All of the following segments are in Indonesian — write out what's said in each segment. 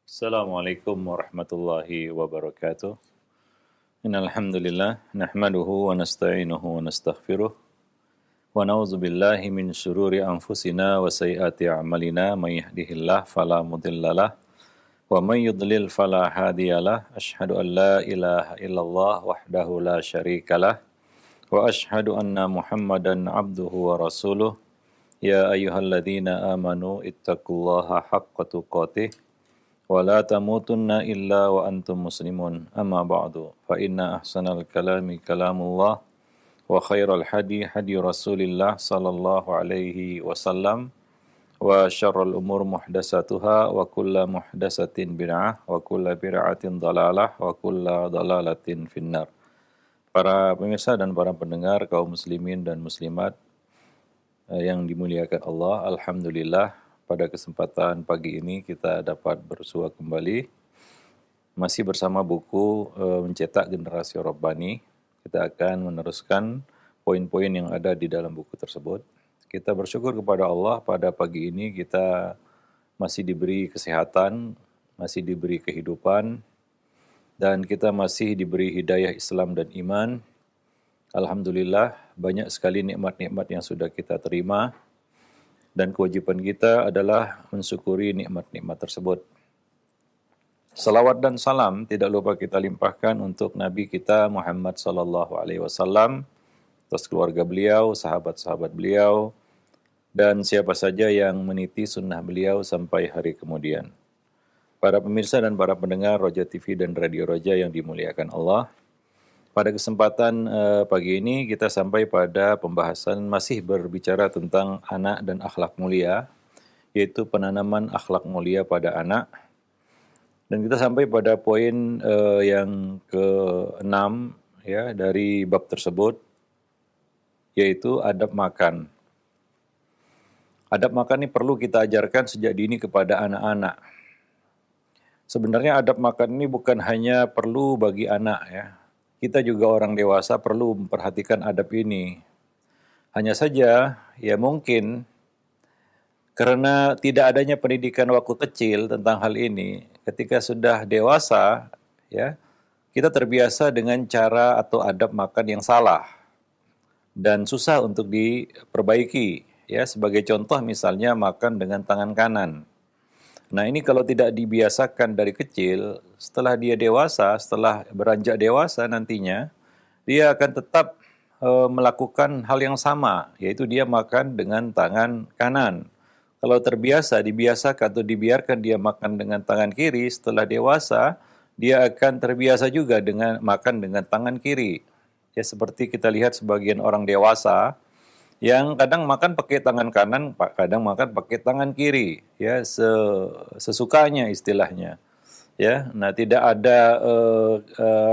Assalamualaikum warahmatullahi wabarakatuh. Innal hamdalillah nahmaduhu wa nasta'inuhu wa nastaghfiruh wa na'udzu billahi min syururi anfusina wa sayyiati a'malina may yahdihillahu fala mudhillalah wa may yudlil fala hadiyalah. Asyhadu an la ilaha illallah wahdahu la syarikalah wa asyhadu anna Muhammadan abduhu wa rasuluh. Ya ayyuhalladzina amanu ittaqullaha haqqa tuqatih wa la tamutunna illa wa antum muslimun. Amma ba'du. Fa inna ahsanal kalami kalamullah wa khairal hadi hadi Rasulillah sallallahu alaihi wasallam wa syarrul umur muhdatsatuha wa kullu muhdatsatin bid'ah wa kullu bid'atin dhalalah wa kullu dhalalatin finnar. Para pemirsa dan para pendengar kaum muslimin dan muslimat yang dimuliakan Allah, alhamdulillah pada kesempatan pagi ini kita dapat bersua kembali masih bersama buku Mencetak Generasi Rabbani. Kita akan meneruskan poin-poin yang ada di dalam buku tersebut. Kita bersyukur kepada Allah pada pagi ini kita masih diberi kesehatan, masih diberi kehidupan, dan kita masih diberi hidayah Islam dan iman. Alhamdulillah, banyak sekali nikmat-nikmat yang sudah kita terima dan kewajiban kita adalah mensyukuri nikmat-nikmat tersebut. Salawat dan salam tidak lupa kita limpahkan untuk Nabi kita Muhammad sallallahu alaihi wasallam, atas keluarga beliau, sahabat-sahabat beliau, dan siapa saja yang meniti sunnah beliau sampai hari kemudian. Para pemirsa dan para pendengar Roja TV dan Radio Roja yang dimuliakan Allah, pada kesempatan pagi ini kita sampai pada pembahasan masih berbicara tentang anak dan akhlak mulia, yaitu penanaman akhlak mulia pada anak. Dan kita sampai pada poin yang ke-6 ya dari bab tersebut, yaitu adab makan. Adab makan ini perlu kita ajarkan sejak dini kepada anak-anak. Sebenarnya adab makan ini bukan hanya perlu bagi anak ya. Kita juga orang dewasa perlu memperhatikan adab ini. Hanya saja, ya mungkin karena tidak adanya pendidikan waktu kecil tentang hal ini, ketika sudah dewasa, ya kita terbiasa dengan cara atau adab makan yang salah dan susah untuk diperbaiki. Ya, sebagai contoh misalnya makan dengan tangan kanan. Nah ini kalau tidak dibiasakan dari kecil, setelah dia dewasa, setelah beranjak dewasa nantinya, dia akan tetap melakukan hal yang sama, yaitu dia makan dengan tangan kanan. Kalau terbiasa, dibiasakan atau dibiarkan dia makan dengan tangan kiri, setelah dewasa, dia akan terbiasa juga dengan makan dengan tangan kiri. Ya seperti kita lihat sebagian orang dewasa, yang kadang makan pakai tangan kanan, kadang makan pakai tangan kiri, ya sesukanya istilahnya, ya. Nah tidak ada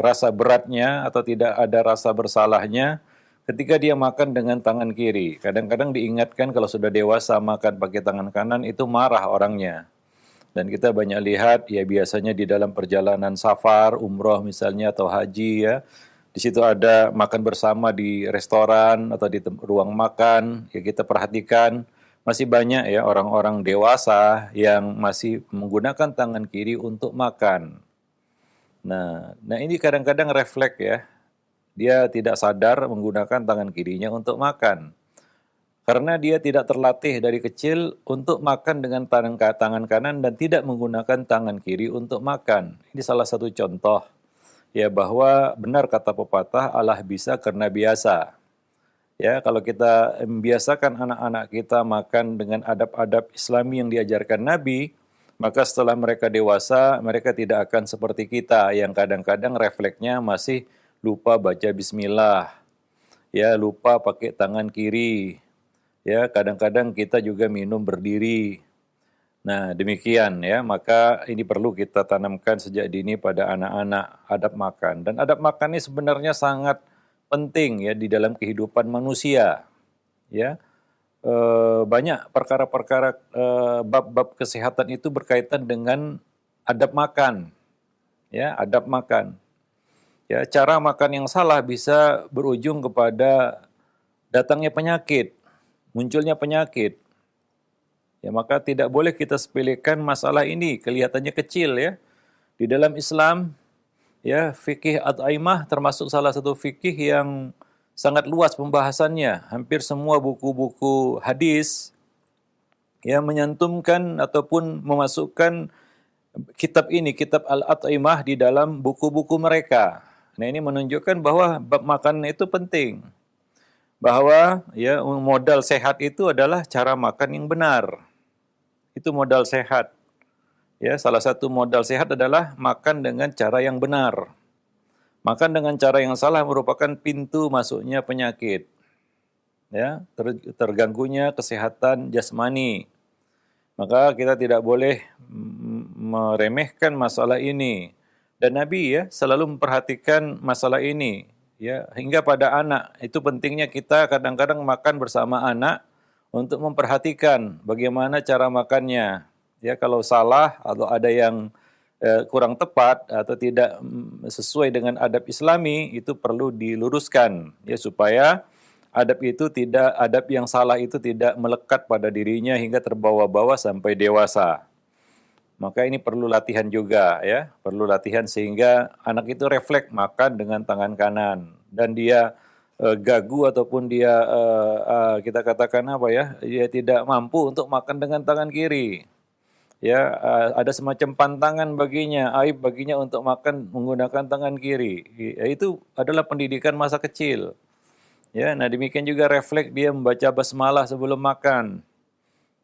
rasa beratnya atau tidak ada rasa bersalahnya ketika dia makan dengan tangan kiri. Kadang-kadang diingatkan kalau sudah dewasa makan pakai tangan kanan itu marah orangnya. Dan kita banyak lihat ya biasanya di dalam perjalanan safar, umroh misalnya atau haji ya. Di situ ada makan bersama di restoran atau di ruang makan, ya kita perhatikan masih banyak ya orang-orang dewasa yang masih menggunakan tangan kiri untuk makan. Nah ini kadang-kadang refleks ya, dia tidak sadar menggunakan tangan kirinya untuk makan. Karena dia tidak terlatih dari kecil untuk makan dengan tangan kanan dan tidak menggunakan tangan kiri untuk makan. Ini salah satu contoh. Ya bahwa benar kata pepatah Allah bisa karena biasa. Ya kalau kita membiasakan anak-anak kita makan dengan adab-adab Islami yang diajarkan Nabi, maka setelah mereka dewasa mereka tidak akan seperti kita yang kadang-kadang refleksnya masih lupa baca bismillah. Ya lupa pakai tangan kiri. Ya kadang-kadang kita juga minum berdiri. Nah, demikian ya, maka ini perlu kita tanamkan sejak dini pada anak-anak adab makan. Dan adab makan ini sebenarnya sangat penting ya di dalam kehidupan manusia. Ya, banyak perkara-perkara bab-bab kesehatan itu berkaitan dengan adab makan. Ya, adab makan. Ya, cara makan yang salah bisa berujung kepada datangnya penyakit, munculnya penyakit. Ya, maka tidak boleh kita sepelekan masalah ini, kelihatannya kecil ya. Di dalam Islam, ya, fikih at-taimah termasuk salah satu fikih yang sangat luas pembahasannya. Hampir semua buku-buku hadis yang menyantumkan ataupun memasukkan kitab ini, kitab al-at'imah di dalam buku-buku mereka. Nah, ini menunjukkan bahwa bab makanan itu penting. Bahwa ya modal sehat itu adalah cara makan yang benar. Itu modal sehat. Ya, salah satu modal sehat adalah makan dengan cara yang benar. Makan dengan cara yang salah merupakan pintu masuknya penyakit. Ya, terganggunya kesehatan jasmani. Maka kita tidak boleh meremehkan masalah ini. Dan Nabi ya selalu memperhatikan masalah ini. Ya, hingga pada anak. Itu pentingnya kita kadang-kadang makan bersama anak untuk memperhatikan bagaimana cara makannya. Ya, kalau salah atau ada yang kurang tepat atau tidak sesuai dengan adab Islami, itu perlu diluruskan ya, supaya adab yang salah itu tidak melekat pada dirinya hingga terbawa-bawa sampai dewasa. Maka ini perlu latihan juga ya, perlu latihan sehingga anak itu refleks makan dengan tangan kanan dan dia gagu ataupun dia kita katakan apa ya, dia tidak mampu untuk makan dengan tangan kiri. Ya, ada semacam pantangan baginya, aib baginya untuk makan menggunakan tangan kiri. Ya, itu adalah pendidikan masa kecil. Ya, nah demikian juga refleks dia membaca basmalah sebelum makan.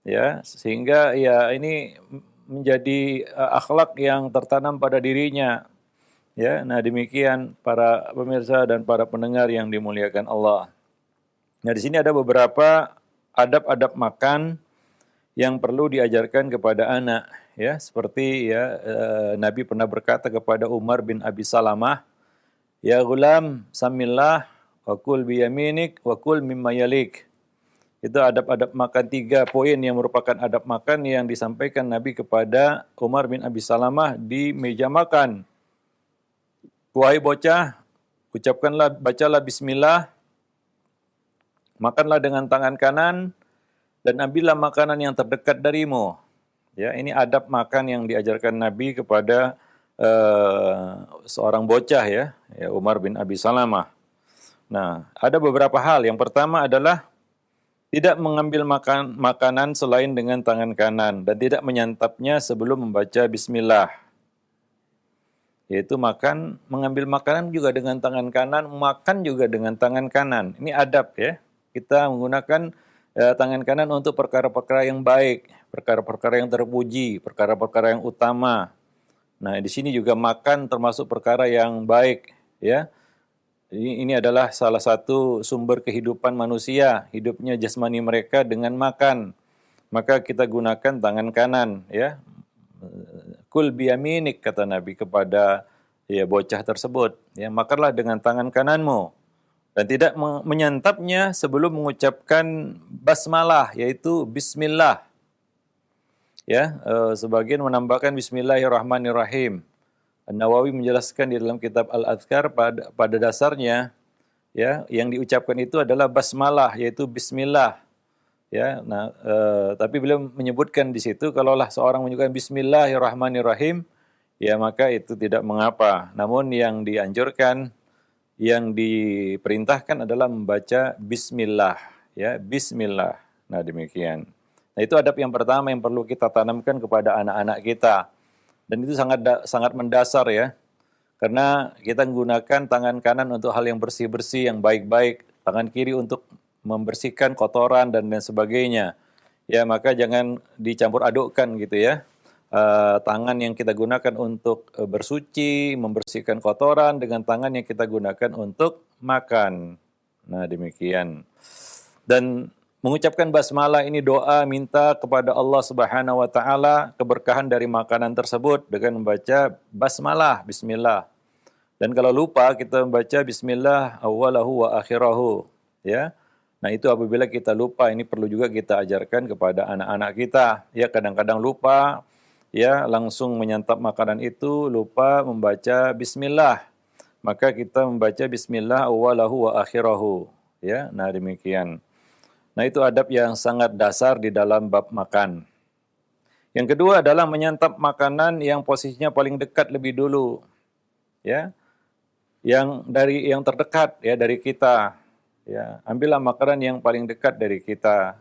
Ya, sehingga ya ini menjadi akhlak yang tertanam pada dirinya. Ya, nah demikian para pemirsa dan para pendengar yang dimuliakan Allah. Nah, di sini ada beberapa adab-adab makan yang perlu diajarkan kepada anak, ya, seperti ya Nabi pernah berkata kepada Umar bin Abi Salamah, "Ya gulam, samillah wa kul biyaminik wa kul mimma yalik." Itu adab-adab makan, 3 poin yang merupakan adab makan yang disampaikan Nabi kepada Umar bin Abi Salamah di meja makan. Wahai bocah, bacalah bismillah, makanlah dengan tangan kanan, dan ambillah makanan yang terdekat darimu. Ya, ini adab makan yang diajarkan Nabi kepada seorang bocah ya, Umar bin Abi Salamah. Nah, ada beberapa hal. Yang pertama adalah tidak mengambil makanan selain dengan tangan kanan dan tidak menyantapnya sebelum membaca bismillah. Yaitu mengambil makanan juga dengan tangan kanan, makan juga dengan tangan kanan. Ini adab ya. Kita menggunakan tangan kanan untuk perkara-perkara yang baik, perkara-perkara yang terpuji, perkara-perkara yang utama. Nah, di sini juga makan termasuk perkara yang baik ya. Ini adalah salah satu sumber kehidupan manusia, hidupnya jasmani mereka dengan makan. Maka kita gunakan tangan kanan, ya. Kul biyaminik, kata Nabi kepada ya bocah tersebut, ya, makanlah dengan tangan kananmu dan tidak menyantapnya sebelum mengucapkan basmalah, yaitu bismillah. Ya, sebagian menambahkan bismillahirrahmanirrahim. An-Nawawi menjelaskan di dalam kitab Al-Adhkar pada dasarnya ya yang diucapkan itu adalah basmalah, yaitu bismillah. Ya, nah tapi beliau menyebutkan di situ kalaulah seorang menyebutkan bismillahirrahmanirrahim ya maka itu tidak mengapa. Namun yang dianjurkan, yang diperintahkan adalah membaca bismillah, ya, bismillah. Nah, demikian. Nah, itu adab yang pertama yang perlu kita tanamkan kepada anak-anak kita. Dan itu sangat mendasar ya. Karena kita menggunakan tangan kanan untuk hal yang bersih-bersih, yang baik-baik, tangan kiri untuk membersihkan kotoran dan lain sebagainya. Ya, maka jangan dicampur adukkan gitu ya. Tangan yang kita gunakan untuk bersuci, membersihkan kotoran dengan tangan yang kita gunakan untuk makan. Nah, demikian. Dan mengucapkan basmalah ini doa minta kepada Allah Subhanahu wa taala keberkahan dari makanan tersebut dengan membaca basmalah, bismillah. Dan kalau lupa kita membaca bismillah awwalahu wa akhirahu, ya. Nah, itu apabila kita lupa, ini perlu juga kita ajarkan kepada anak-anak kita. Ya, kadang-kadang lupa, ya, langsung menyantap makanan itu, lupa membaca bismillah. Maka kita membaca bismillah awwalahu wa akhirahu, ya. Nah, demikian. Nah, itu adab yang sangat dasar di dalam bab makan. Yang kedua adalah menyantap makanan yang posisinya paling dekat lebih dulu, ya, yang terdekat ya dari kita. Ya, ambillah makanan yang paling dekat dari kita.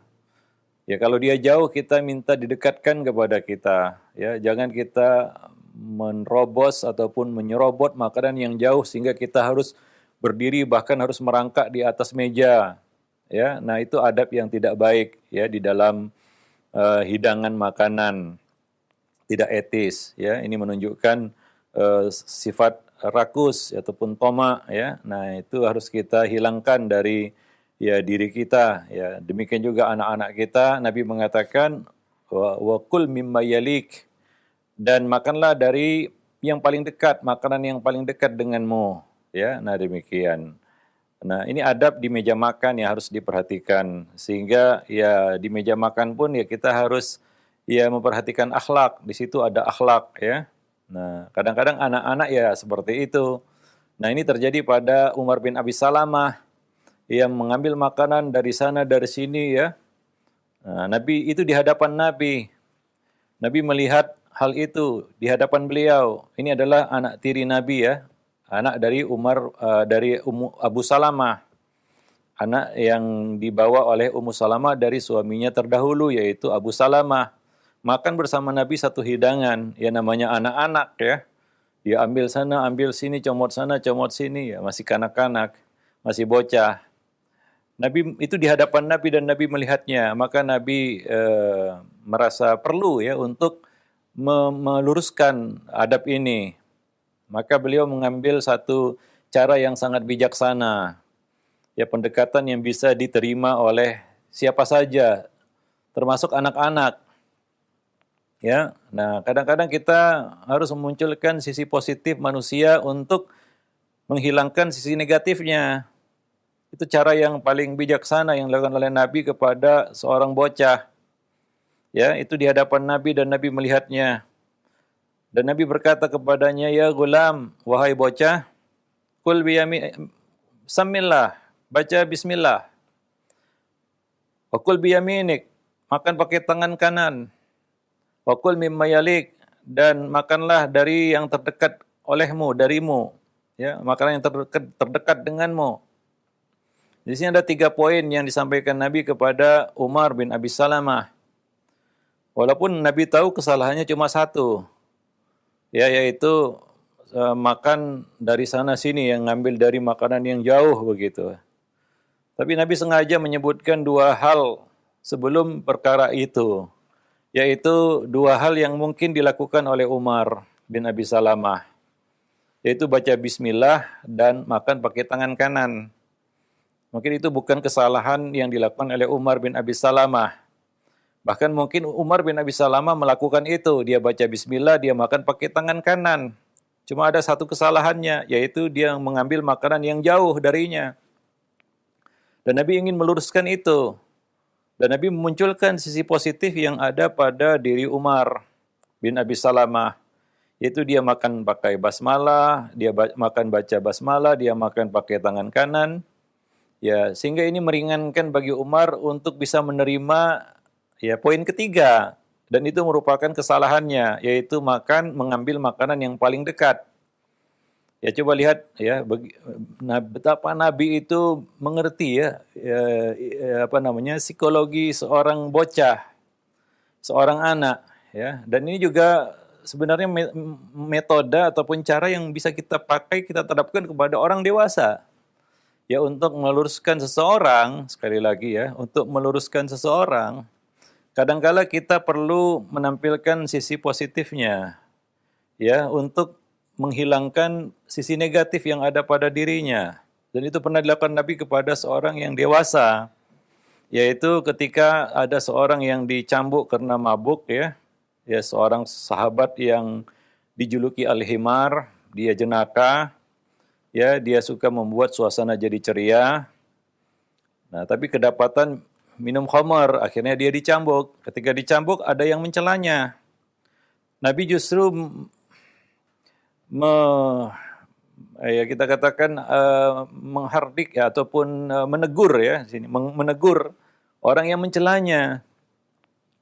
Ya, kalau dia jauh kita minta didekatkan kepada kita. Ya, jangan kita menerobos ataupun menyerobot makanan yang jauh sehingga kita harus berdiri bahkan harus merangkak di atas meja. Ya, nah itu adab yang tidak baik ya di dalam hidangan makanan, tidak etis. Ya, ini menunjukkan sifat rakus ataupun tomak. Ya, nah itu harus kita hilangkan dari ya diri kita. Ya, demikian juga anak-anak kita. Nabi mengatakan wa kul mimma yalik, dan makanlah dari yang paling dekat, makanan yang paling dekat denganmu. Ya, nah demikian. Nah, ini adab di meja makan yang harus diperhatikan. Sehingga ya di meja makan pun ya kita harus ya memperhatikan akhlak. Di situ ada akhlak ya. Nah, kadang-kadang anak-anak ya seperti itu. Nah, ini terjadi pada Umar bin Abi Salamah yang mengambil makanan dari sana dari sini ya. Nah, Nabi itu di hadapan Nabi. Nabi melihat hal itu di hadapan beliau. Ini adalah anak tiri Nabi ya. Anak dari dari Abu Salamah, anak yang dibawa oleh Ummu Salamah dari suaminya terdahulu yaitu Abu Salamah. Makan bersama Nabi satu hidangan, ya namanya anak-anak ya. Dia ambil sana, ambil sini, comot sana, comot sini, ya masih kanak-kanak, masih bocah. Nabi itu di hadapan Nabi dan Nabi melihatnya, maka Nabi merasa perlu ya untuk meluruskan adab ini. Maka beliau mengambil satu cara yang sangat bijaksana. Ya, pendekatan yang bisa diterima oleh siapa saja, termasuk anak-anak. Ya. Nah, kadang-kadang kita harus memunculkan sisi positif manusia untuk menghilangkan sisi negatifnya. Itu cara yang paling bijaksana yang dilakukan oleh Nabi kepada seorang bocah. Ya, itu di hadapan Nabi dan Nabi melihatnya. Dan Nabi berkata kepadanya, "Ya gulam, wahai bocah, kul biyami samillah, baca bismillah. Wa kul biyaminik, makan pakai tangan kanan. Wa kul mimma yalik, dan makanlah dari yang terdekat olehmu, darimu. Ya, makanan yang terdekat denganmu." Di sini ada 3 poin yang disampaikan Nabi kepada Umar bin Abi Salamah. Walaupun Nabi tahu kesalahannya cuma satu. Ya, yaitu makan dari sana sini yang ngambil dari makanan yang jauh begitu. Tapi Nabi sengaja menyebutkan 2 hal sebelum perkara itu, yaitu 2 hal yang mungkin dilakukan oleh Umar bin Abi Salamah, yaitu baca bismillah dan makan pakai tangan kanan. Mungkin itu bukan kesalahan yang dilakukan oleh Umar bin Abi Salamah. Bahkan mungkin Umar bin Abi Salamah melakukan itu. Dia baca bismillah, dia makan pakai tangan kanan. Cuma ada satu kesalahannya, yaitu dia mengambil makanan yang jauh darinya. Dan Nabi ingin meluruskan itu. Dan Nabi memunculkan sisi positif yang ada pada diri Umar bin Abi Salamah. Yaitu dia makan pakai basmalah, dia makan baca basmalah, dia makan pakai tangan kanan. Ya, sehingga ini meringankan bagi Umar untuk bisa menerima ya poin ketiga, dan itu merupakan kesalahannya, yaitu mengambil makanan yang paling dekat. Ya coba lihat ya betapa Nabi itu mengerti psikologi seorang bocah, seorang anak ya. Dan ini juga sebenarnya metode ataupun cara yang bisa kita pakai, kita terapkan kepada orang dewasa. Ya untuk meluruskan seseorang, sekali lagi ya, untuk meluruskan seseorang, kadangkala kita perlu menampilkan sisi positifnya, ya, untuk menghilangkan sisi negatif yang ada pada dirinya. Dan itu pernah dilakukan Nabi kepada seorang yang dewasa, yaitu ketika ada seorang yang dicambuk karena mabuk, ya seorang sahabat yang dijuluki Al-Himar, dia jenaka, ya dia suka membuat suasana jadi ceria. Nah, tapi kedapatan minum khamar, akhirnya dia dicambuk. Ketika dicambuk ada yang mencelanya. Nabi justru kita katakan menghardik ya, ataupun menegur ya, menegur orang yang mencelanya.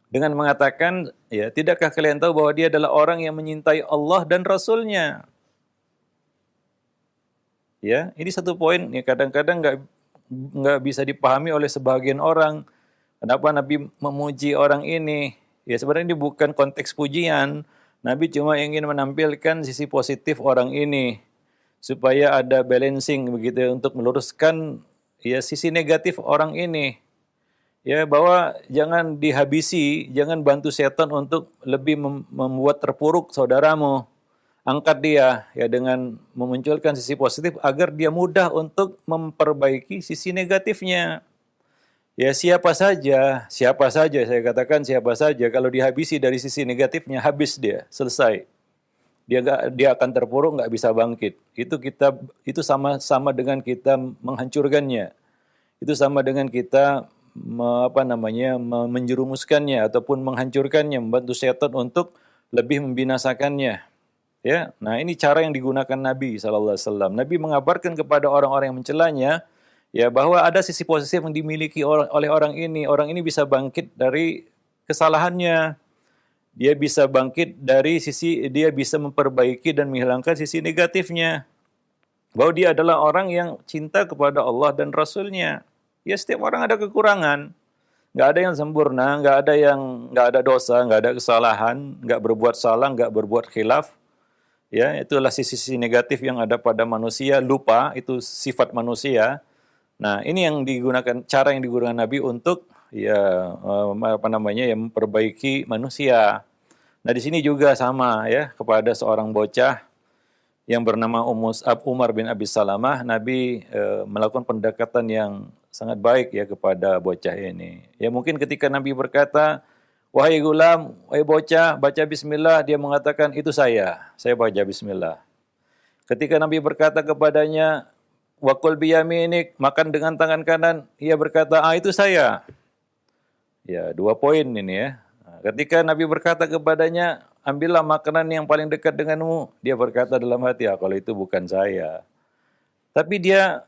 dengan mengatakan, ya, tidakkah kalian tahu bahwa dia adalah orang yang menyintai Allah dan Rasul-Nya? Ya, ini satu poin yang kadang-kadang nggak bisa dipahami oleh sebagian orang. Kenapa Nabi memuji orang ini? Ya sebenarnya ini bukan konteks pujian. Nabi cuma ingin menampilkan sisi positif orang ini supaya ada balancing begitu ya, untuk meluruskan ya sisi negatif orang ini. Ya bahwa jangan dihabisi, jangan bantu setan untuk lebih membuat terpuruk saudaramu. Angkat dia ya dengan memunculkan sisi positif agar dia mudah untuk memperbaiki sisi negatifnya. Ya siapa saja saya katakan siapa saja kalau dihabisi dari sisi negatifnya habis dia, selesai. Dia akan terpuruk nggak bisa bangkit. Itu sama dengan kita menghancurkannya. Itu sama dengan kita menjerumuskannya ataupun menghancurkannya, membantu setan untuk lebih membinasakannya. Ya, nah ini cara yang digunakan Nabi SAW. Nabi mengabarkan kepada orang-orang yang mencelanya, ya bahwa ada sisi positif yang dimiliki oleh orang ini. Orang ini bisa bangkit dari kesalahannya. Dia bisa bangkit dari sisi, dia bisa memperbaiki dan menghilangkan sisi negatifnya. Bahwa dia adalah orang yang cinta kepada Allah dan Rasul-Nya. Ya setiap orang ada kekurangan. Nggak ada yang sempurna, nggak ada dosa, nggak ada kesalahan, nggak berbuat salah, nggak berbuat khilaf. Ya, itulah sisi-sisi negatif yang ada pada manusia, lupa, itu sifat manusia. Nah, ini cara yang digunakan Nabi untuk memperbaiki manusia. Nah, di sini juga sama ya kepada seorang bocah yang bernama Umar bin Abi Salamah, Nabi melakukan pendekatan yang sangat baik ya kepada bocah ini. Ya mungkin ketika Nabi berkata, "Wahai gulam, wahai bocah, baca bismillah," dia mengatakan, "Itu saya baca bismillah." Ketika Nabi berkata kepadanya, "Wakul biyaminik," makan dengan tangan kanan, ia berkata, "Itu saya." Ya, 2 poin ini ya. Nah, ketika Nabi berkata kepadanya, "Ambillah makanan yang paling dekat denganmu," dia berkata dalam hati, "Kalau itu bukan saya." Tapi dia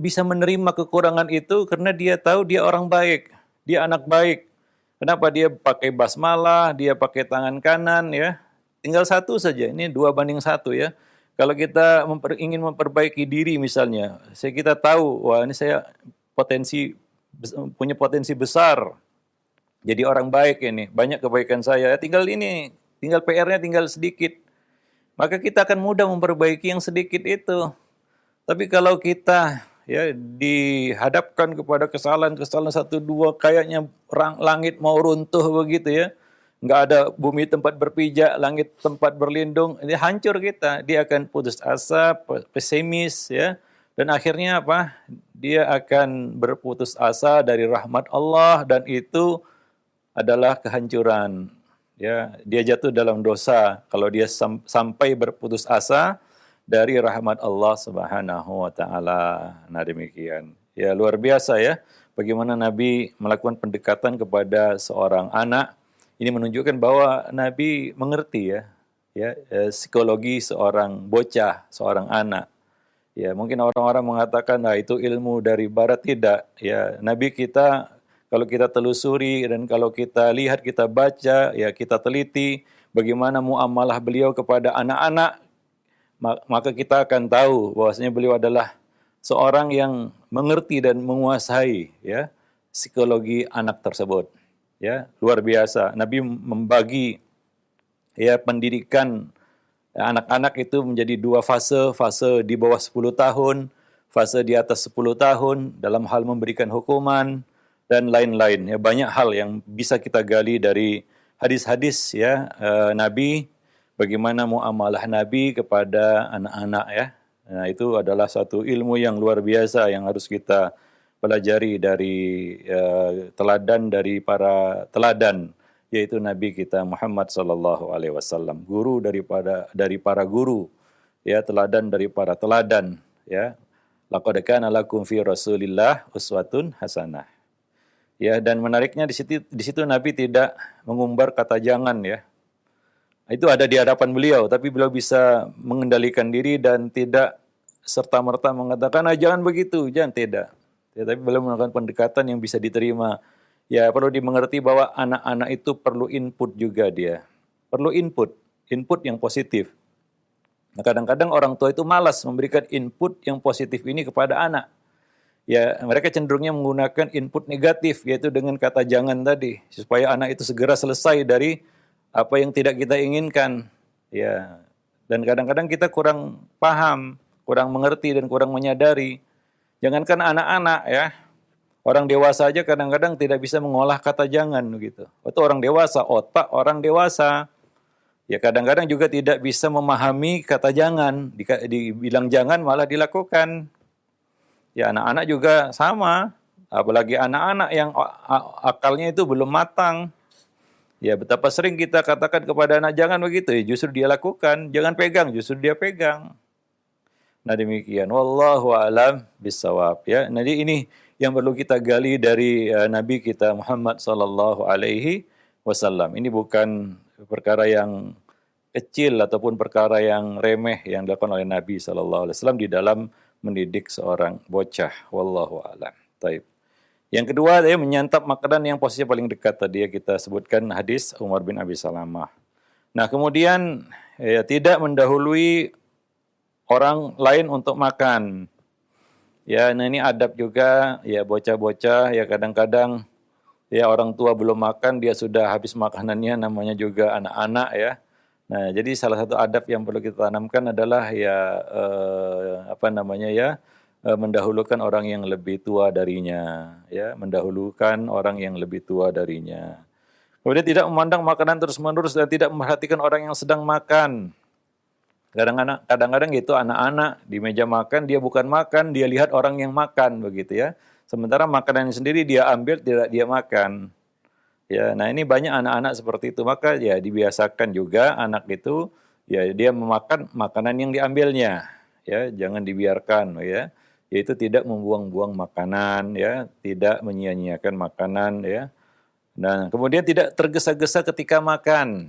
bisa menerima kekurangan itu karena dia tahu dia orang baik, dia anak baik. Kenapa dia pakai basmalah, dia pakai tangan kanan ya. Tinggal satu saja, ini 2:1 ya. Kalau kita ingin memperbaiki diri misalnya, kita tahu, wah ini saya punya potensi besar. Jadi orang baik ini, banyak kebaikan saya. Tinggal PR-nya tinggal sedikit. Maka kita akan mudah memperbaiki yang sedikit itu. Tapi kalau kita ya dihadapkan kepada kesalahan-kesalahan 1-2, kayaknya langit mau runtuh begitu ya. Nggak ada bumi tempat berpijak, langit tempat berlindung, ini hancur kita. Dia akan putus asa, pesimis ya. Dan akhirnya apa? Dia akan berputus asa dari rahmat Allah dan itu adalah kehancuran. Ya, dia jatuh dalam dosa kalau dia sampai berputus asa dari rahmat Allah Subhanahu wa taala. Nah, demikian. Ya, luar biasa ya bagaimana Nabi melakukan pendekatan kepada seorang anak. Ini menunjukkan bahwa Nabi mengerti psikologi seorang bocah, seorang anak. Ya, mungkin orang-orang mengatakan, "Nah, itu ilmu dari barat." Tidak. Ya, Nabi kita kalau kita telusuri dan kalau kita lihat, kita baca, ya kita teliti bagaimana muamalah beliau kepada anak-anak, maka kita akan tahu bahwasanya beliau adalah seorang yang mengerti dan menguasai ya psikologi anak tersebut. Ya, luar biasa. Nabi membagi ya pendidikan anak-anak itu menjadi 2 fase, fase di bawah 10 tahun, fase di atas 10 tahun dalam hal memberikan hukuman dan lain-lain. Ya, banyak hal yang bisa kita gali dari hadis-hadis ya Nabi, bagaimana muamalah Nabi kepada anak-anak ya. Nah, itu adalah satu ilmu yang luar biasa yang harus kita pelajari dari teladan dari para teladan, yaitu Nabi kita Muhammad sallallahu alaihi wasallam, guru dari para guru, ya teladan dari para teladan, ya. Laqad kana lakum fi Rasulillah uswatun hasanah. Ya, dan menariknya di situ Nabi tidak mengumbar kata jangan ya. Itu ada di hadapan beliau, tapi beliau bisa mengendalikan diri dan tidak serta-merta mengatakan, jangan begitu, jangan, tidak. Ya, tapi beliau melakukan pendekatan yang bisa diterima. Ya, perlu dimengerti bahwa anak-anak itu perlu input juga dia. Perlu input yang positif. Nah, kadang-kadang orang tua itu malas memberikan input yang positif ini kepada anak. Ya, mereka cenderungnya menggunakan input negatif, yaitu dengan kata jangan tadi, supaya anak itu segera selesai dari apa yang tidak kita inginkan. Ya, dan kadang-kadang kita kurang paham, kurang mengerti dan kurang menyadari. Jangankan anak-anak ya, orang dewasa aja kadang-kadang tidak bisa mengolah kata jangan begitu. Itu orang dewasa, otak orang dewasa. Ya kadang-kadang juga tidak bisa memahami kata jangan, dibilang jangan malah dilakukan. Ya anak-anak juga sama, apalagi anak-anak yang akalnya itu belum matang. Ya betapa sering kita katakan kepada anak jangan begitu, ya justru dia lakukan, jangan pegang, justru dia pegang. Nah demikian, wallahu a'lam bissawab ya. Jadi ini yang perlu kita gali dari Nabi kita Muhammad sallallahu alaihi wasallam. Ini bukan perkara yang kecil ataupun perkara yang remeh yang dilakukan oleh Nabi sallallahu alaihi wasallam di dalam mendidik seorang bocah. Wallahu a'lam. Taib. Yang kedua, dia menyantap makanan yang posisinya paling dekat tadi ya kita sebutkan hadis Umar bin Abi Salamah. Nah, kemudian ya tidak mendahului orang lain untuk makan. Ya, nah ini adab juga ya bocah-bocah ya kadang-kadang ya orang tua belum makan dia sudah habis makanannya namanya juga anak-anak ya. Nah, jadi salah satu adab yang perlu kita tanamkan adalah ya mendahulukan orang yang lebih tua darinya ya, mendahulukan orang yang lebih tua darinya. Kemudian tidak memandang makanan terus-menerus dan tidak memperhatikan orang yang sedang makan. Kadang-kadang gitu anak-anak di meja makan dia bukan makan, dia lihat orang yang makan begitu ya. Sementara makanan sendiri dia ambil tidak dia makan. Ya, nah ini banyak anak-anak seperti itu. Maka ya dibiasakan juga anak itu ya dia memakan makanan yang diambilnya. Ya, jangan dibiarkan ya. Yaitu tidak membuang-buang makanan ya, tidak menyia-nyiakan makanan ya. Nah, kemudian tidak tergesa-gesa ketika makan.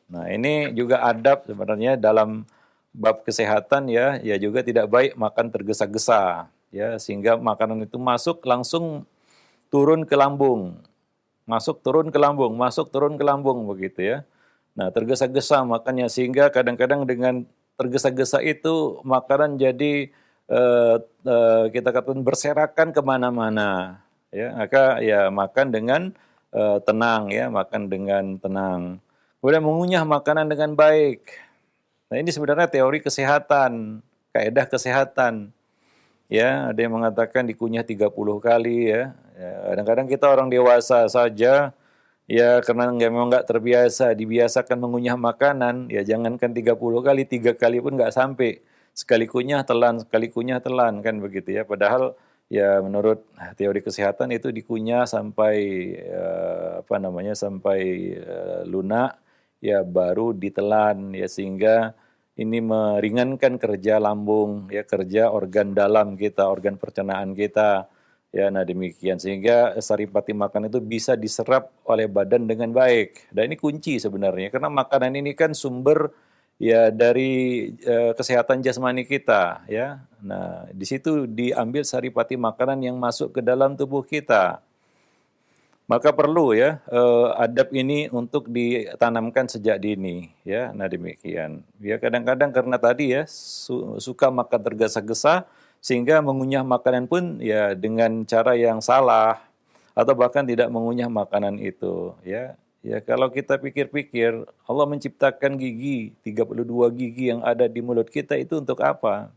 Nah, ini juga adab sebenarnya dalam bab kesehatan ya, ya juga tidak baik makan tergesa-gesa ya sehingga makanan itu masuk langsung turun ke lambung. Masuk turun ke lambung, masuk turun ke lambung begitu ya. Nah, tergesa-gesa makannya sehingga kadang-kadang dengan tergesa-gesa itu makanan jadi kita katakan berserakan kemana-mana ya. Maka ya makan dengan tenang ya, makan dengan tenang. Kemudian mengunyah makanan dengan baik. Nah, ini sebenarnya teori kesehatan, kaidah kesehatan. Ya, ada yang mengatakan dikunyah 30 kali ya. Ya, kadang-kadang kita orang dewasa saja ya karena memang nggak terbiasa, dibiasakan mengunyah makanan, ya jangankan 30 kali, 3 kali pun nggak sampai. Sekali kunyah telan kan begitu ya. Padahal ya menurut teori kesehatan itu dikunyah sampai sampai lunak ya baru ditelan ya sehingga ini meringankan kerja lambung ya kerja organ dalam kita, organ pencernaan kita. Ya, nah demikian sehingga saripati makan itu bisa diserap oleh badan dengan baik. Dan ini kunci sebenarnya karena makanan ini kan sumber ya dari kesehatan jasmani kita ya. Nah, di situ diambil saripati makanan yang masuk ke dalam tubuh kita. Maka perlu ya adab ini untuk ditanamkan sejak dini ya. Nah demikian. Ya kadang-kadang karena tadi ya suka makan tergesa-gesa sehingga mengunyah makanan pun ya dengan cara yang salah atau bahkan tidak mengunyah makanan itu ya. Ya kalau kita pikir-pikir Allah menciptakan gigi 32 gigi yang ada di mulut kita itu untuk apa?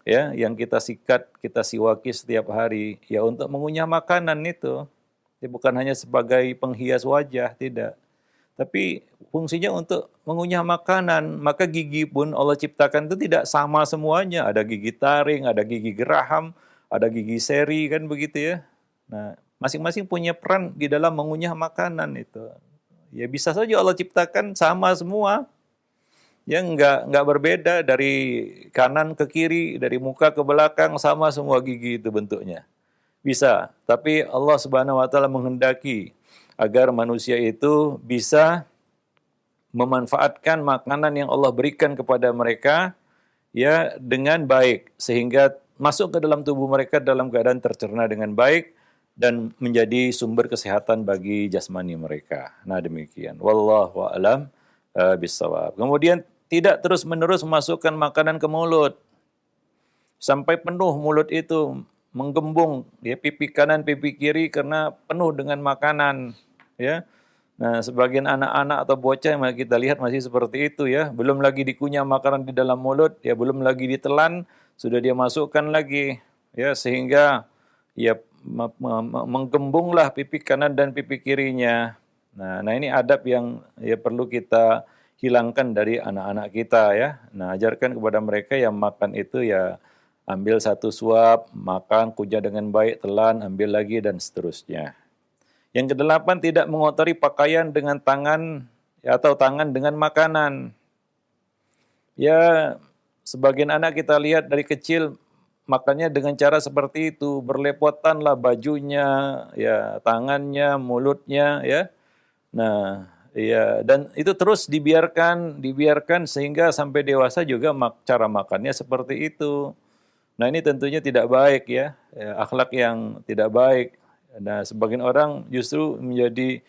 Ya, yang kita sikat, kita siwaki setiap hari ya untuk mengunyah makanan itu. Dia bukan hanya sebagai penghias wajah, tidak. Tapi fungsinya untuk mengunyah makanan. Maka gigi pun Allah ciptakan itu tidak sama semuanya. Ada gigi taring, ada gigi geraham, ada gigi seri, kan begitu ya. Nah, masing-masing punya peran di dalam mengunyah makanan itu. Ya bisa saja Allah ciptakan sama semua. Ya enggak berbeda dari kanan ke kiri, dari muka ke belakang, sama semua gigi itu bentuknya. Bisa, tapi Allah Subhanahu wa taala menghendaki agar manusia itu bisa memanfaatkan makanan yang Allah berikan kepada mereka ya dengan baik sehingga masuk ke dalam tubuh mereka dalam keadaan tercerna dengan baik dan menjadi sumber kesehatan bagi jasmani mereka. Nah, demikian. Wallahu a'lam bishawab. Kemudian tidak terus-menerus memasukkan makanan ke mulut sampai penuh mulut itu menggembung, ya, pipi kanan, pipi kiri karena penuh dengan makanan, ya. Nah, sebagian anak-anak atau bocah yang kita lihat masih seperti itu, ya. Belum lagi dikunyah makanan di dalam mulut, ya, belum lagi ditelan, sudah dia masukkan lagi, ya, sehingga ya menggembunglah pipi kanan dan pipi kirinya. Nah, ini adab yang ya perlu kita hilangkan dari anak-anak kita, ya. Nah, ajarkan kepada mereka yang makan itu ya ambil satu suap, makan, kunyah dengan baik, telan, ambil lagi, dan seterusnya. Yang kedelapan, tidak mengotori pakaian dengan tangan ya, atau tangan dengan makanan. Ya, sebagian anak kita lihat dari kecil makannya dengan cara seperti itu, berlepotanlah bajunya, ya, tangannya, mulutnya, ya. Nah, ya, dan itu terus dibiarkan sehingga sampai dewasa juga cara makannya seperti itu. Nah, ini tentunya tidak baik, ya, akhlak yang tidak baik. Nah, sebagian orang justru menjadi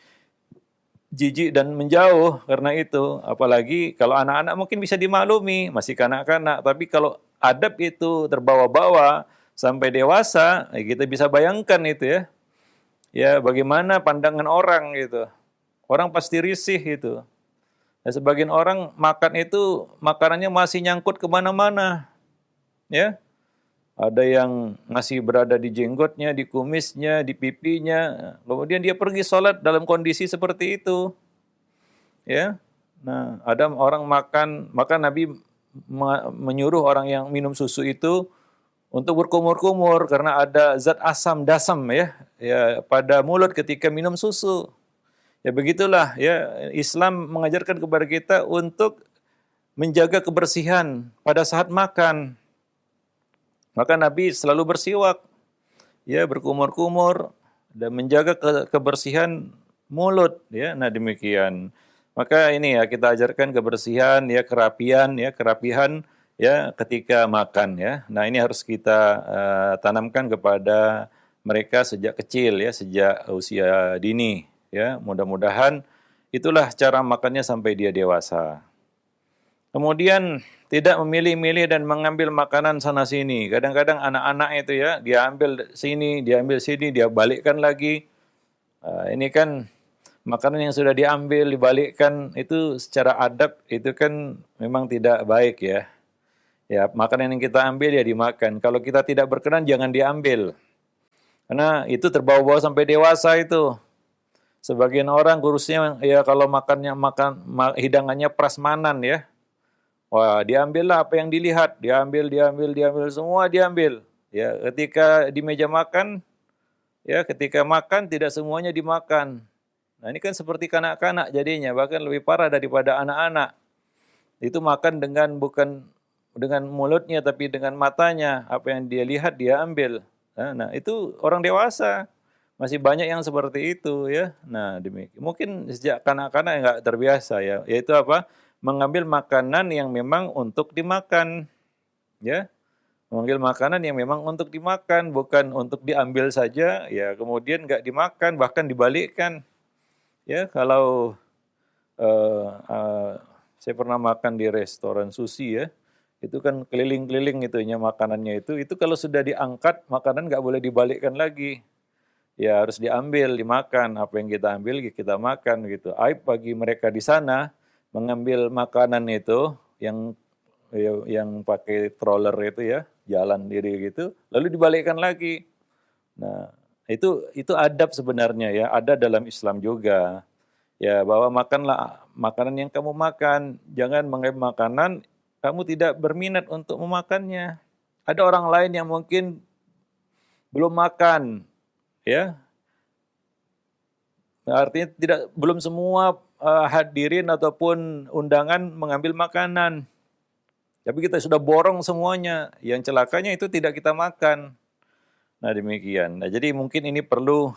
jijik dan menjauh karena itu. Apalagi kalau anak-anak mungkin bisa dimaklumi, masih kanak-kanak. Tapi kalau adab itu terbawa-bawa sampai dewasa, kita bisa bayangkan itu, ya. Ya, bagaimana pandangan orang gitu. Orang pasti risih gitu. Nah, sebagian orang makan itu makanannya masih nyangkut kemana-mana, ya. Ada yang masih berada di jenggotnya, di kumisnya, di pipinya. Kemudian dia pergi sholat dalam kondisi seperti itu. Ya, nah, ada orang maka Nabi menyuruh orang yang minum susu itu untuk berkumur-kumur karena ada zat asam dasam, ya pada mulut ketika minum susu. Ya begitulah, ya, Islam mengajarkan kepada kita untuk menjaga kebersihan pada saat makan. Maka Nabi selalu bersiwak, ya, berkumur-kumur dan menjaga kebersihan mulut, ya. Nah, demikian. Maka ini ya kita ajarkan kebersihan, ya, kerapian, ya, ketika makan, ya. Nah, ini harus kita tanamkan kepada mereka sejak kecil, ya, sejak usia dini, ya. Mudah-mudahan itulah cara makannya sampai dia dewasa. Kemudian tidak memilih-milih dan mengambil makanan sana sini. Kadang-kadang anak-anak itu, ya, dia ambil sini, dia balikkan lagi. Ini kan makanan yang sudah diambil, dibalikkan itu secara adab itu kan memang tidak baik, ya. Ya, makanan yang kita ambil ya dimakan. Kalau kita tidak berkenan jangan diambil. Karena itu terbawa-bawa sampai dewasa itu. Sebagian orang kurusnya ya kalau hidangannya prasmanan, ya. Wah, diambillah apa yang dilihat, diambil, semua diambil. Ya, ketika di meja makan, ya, ketika makan tidak semuanya dimakan. Nah, ini kan seperti kanak-kanak jadinya, bahkan lebih parah daripada anak-anak. Itu makan bukan dengan mulutnya, tapi dengan matanya. Apa yang dia lihat, dia ambil. Nah, itu orang dewasa. Masih banyak yang seperti itu, ya. Nah, demikian. Mungkin sejak kanak-kanak nggak terbiasa, ya. Yaitu apa? Mengambil makanan yang memang untuk dimakan, ya, mengambil makanan yang memang untuk dimakan, bukan untuk diambil saja, ya, kemudian nggak dimakan, bahkan dibalikkan, ya. Kalau saya pernah makan di restoran sushi, ya, itu kan keliling-keliling itunya makanannya itu kalau sudah diangkat makanan nggak boleh dibalikkan lagi, ya, harus diambil, dimakan, apa yang kita ambil kita makan gitu. Aib bagi mereka di sana mengambil makanan itu yang pakai stroller itu, ya, jalan diri gitu, lalu dibalikkan lagi. Nah, itu adab sebenarnya, ya, ada dalam Islam juga. Ya, bahwa makanlah makanan yang kamu makan, jangan mengambil makanan kamu tidak berminat untuk memakannya. Ada orang lain yang mungkin belum makan, ya. Artinya belum semua hadirin ataupun undangan mengambil makanan. Tapi kita sudah borong semuanya. Yang celakanya itu tidak kita makan. Nah, demikian. Nah, jadi mungkin ini perlu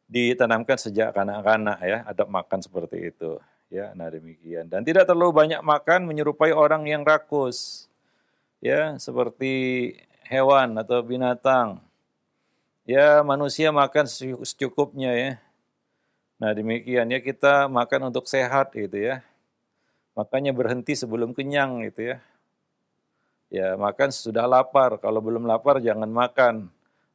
ditanamkan sejak kanak-kanak, ya, adab makan seperti itu. Ya, nah demikian. Dan tidak terlalu banyak makan menyerupai orang yang rakus. Ya, seperti hewan atau binatang. Ya manusia makan secukupnya ya. Nah demikian ya, kita makan untuk sehat gitu ya. Makanya berhenti sebelum kenyang gitu ya. Ya makan sudah lapar, kalau belum lapar jangan makan.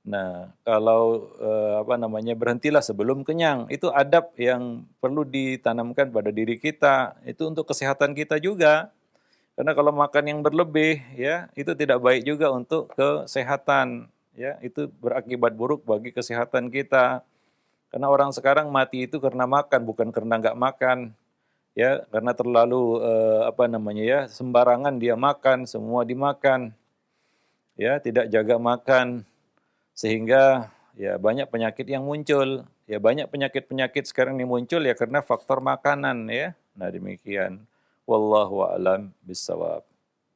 Nah, kalau apa namanya, berhentilah sebelum kenyang. Itu adab yang perlu ditanamkan pada diri kita. Itu untuk kesehatan kita juga. Karena kalau makan yang berlebih ya, itu tidak baik juga untuk kesehatan. Ya, itu berakibat buruk bagi kesehatan kita. Karena orang sekarang mati itu karena makan, bukan karena nggak makan. Ya, karena terlalu apa namanya ya, sembarangan dia makan, semua dimakan. Ya, tidak jaga makan sehingga ya banyak penyakit yang muncul. Ya banyak penyakit-penyakit sekarang yang muncul ya karena faktor makanan ya. Nah, demikian. Wallahu a'lam bissawab.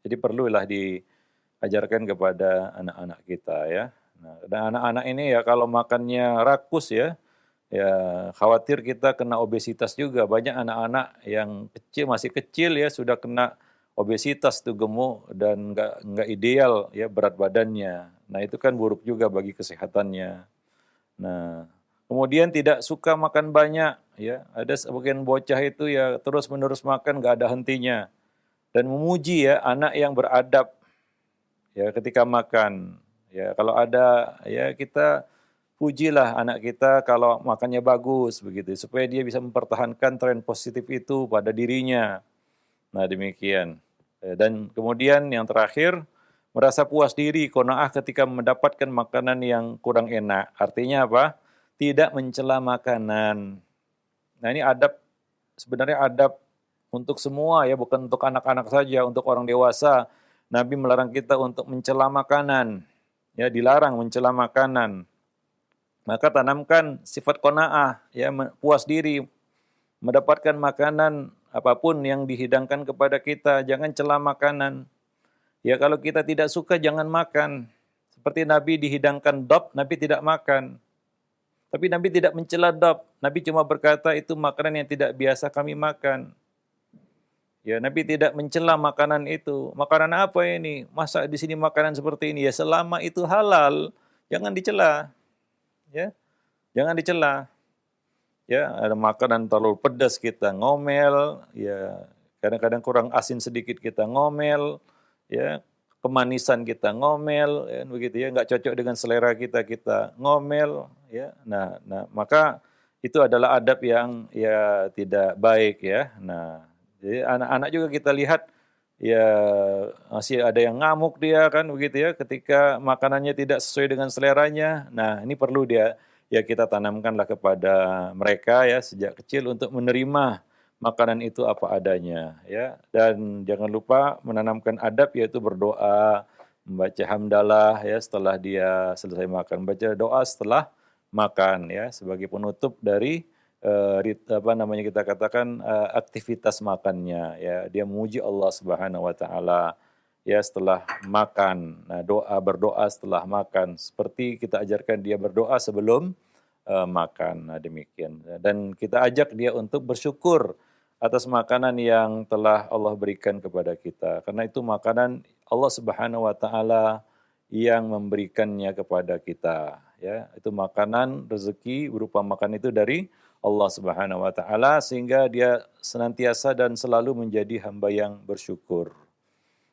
Jadi perlulah diajarkan kepada anak-anak kita ya. Nah, dan anak-anak ini ya kalau makannya rakus ya, ya khawatir kita kena obesitas juga. Banyak anak-anak yang kecil, masih kecil ya sudah kena obesitas tuh, gemuk dan nggak ideal ya berat badannya. Nah itu kan buruk juga bagi kesehatannya. Nah kemudian tidak suka makan banyak ya. Ada sebagian bocah itu ya terus menerus makan nggak ada hentinya dan memuji ya anak yang beradab ya ketika makan. Ya kalau ada ya kita pujilah anak kita kalau makannya bagus begitu supaya dia bisa mempertahankan tren positif itu pada dirinya. Nah, demikian. Dan kemudian yang terakhir merasa puas diri, qanaah ketika mendapatkan makanan yang kurang enak. Artinya apa? Tidak mencela makanan. Nah, ini adab, sebenarnya adab untuk semua ya, bukan untuk anak-anak saja, untuk orang dewasa. Nabi melarang kita untuk mencela makanan. Ya, dilarang mencela makanan. Maka tanamkan sifat qanaah, ya, puas diri, mendapatkan makanan apapun yang dihidangkan kepada kita, jangan cela makanan. Ya kalau kita tidak suka jangan makan. Seperti Nabi dihidangkan dop, Nabi tidak makan. Tapi Nabi tidak mencela dop. Nabi cuma berkata itu makanan yang tidak biasa kami makan. Ya, Nabi tidak mencela makanan itu. Makanan apa ini? Masa di sini makanan seperti ini? Ya selama itu halal, jangan dicela. Ya, jangan dicela. Ya, ada makanan terlalu pedas kita ngomel, ya kadang-kadang kurang asin sedikit kita ngomel, ya kemanisan kita ngomel, ya, begitu ya nggak cocok dengan selera kita kita ngomel, ya. Nah maka itu adalah adab yang ya tidak baik ya. Nah, jadi anak-anak juga kita lihat ya masih ada yang ngamuk dia kan begitu ya ketika makanannya tidak sesuai dengan seleranya. Nah, ini perlu dia ya kita tanamkanlah kepada mereka ya sejak kecil untuk menerima makanan itu apa adanya ya, dan jangan lupa menanamkan adab yaitu berdoa, membaca hamdalah ya setelah dia selesai makan, baca doa setelah makan ya sebagai penutup dari apa namanya kita katakan aktivitas makannya ya, dia memuji Allah Subhanahu wa taala ya setelah makan. Nah, berdoa setelah makan seperti kita ajarkan dia berdoa sebelum makan. Nah, demikian. Dan kita ajak dia untuk bersyukur atas makanan yang telah Allah berikan kepada kita. Karena itu makanan Allah Subhanahu wa taala yang memberikannya kepada kita ya. Itu makanan rezeki berupa makan itu dari Allah Subhanahu wa taala sehingga dia senantiasa dan selalu menjadi hamba yang bersyukur.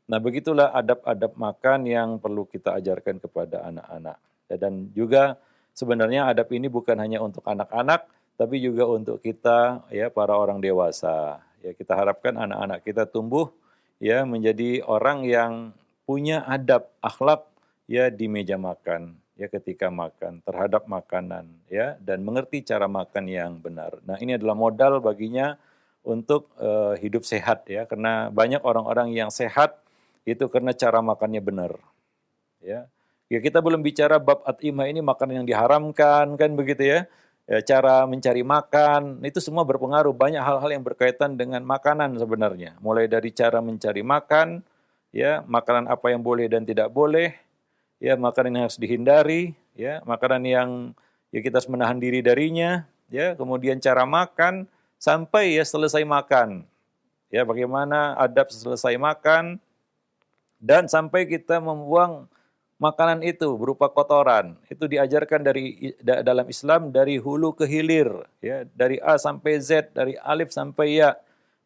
Nah, begitulah adab-adab makan yang perlu kita ajarkan kepada anak-anak. Ya, dan juga sebenarnya adab ini bukan hanya untuk anak-anak, tapi juga untuk kita ya para orang dewasa. Ya, kita harapkan anak-anak kita tumbuh ya menjadi orang yang punya adab, akhlak ya di meja makan, ya ketika makan, terhadap makanan ya, dan mengerti cara makan yang benar. Nah, ini adalah modal baginya untuk hidup sehat ya, karena banyak orang-orang yang sehat itu karena cara makannya benar. Ya. Ya kita belum bicara bab at'imah ini makanan yang diharamkan kan begitu ya. Ya cara mencari makan itu semua berpengaruh, banyak hal-hal yang berkaitan dengan makanan sebenarnya. Mulai dari cara mencari makan, ya, makanan apa yang boleh dan tidak boleh, ya, makanan yang harus dihindari, ya, makanan yang ya kita harus menahan diri darinya, ya, kemudian cara makan sampai ya selesai makan. Ya, bagaimana adab selesai makan dan sampai kita membuang makanan itu berupa kotoran. Itu diajarkan dalam Islam dari hulu ke hilir, ya, dari A sampai Z, dari alif sampai ya.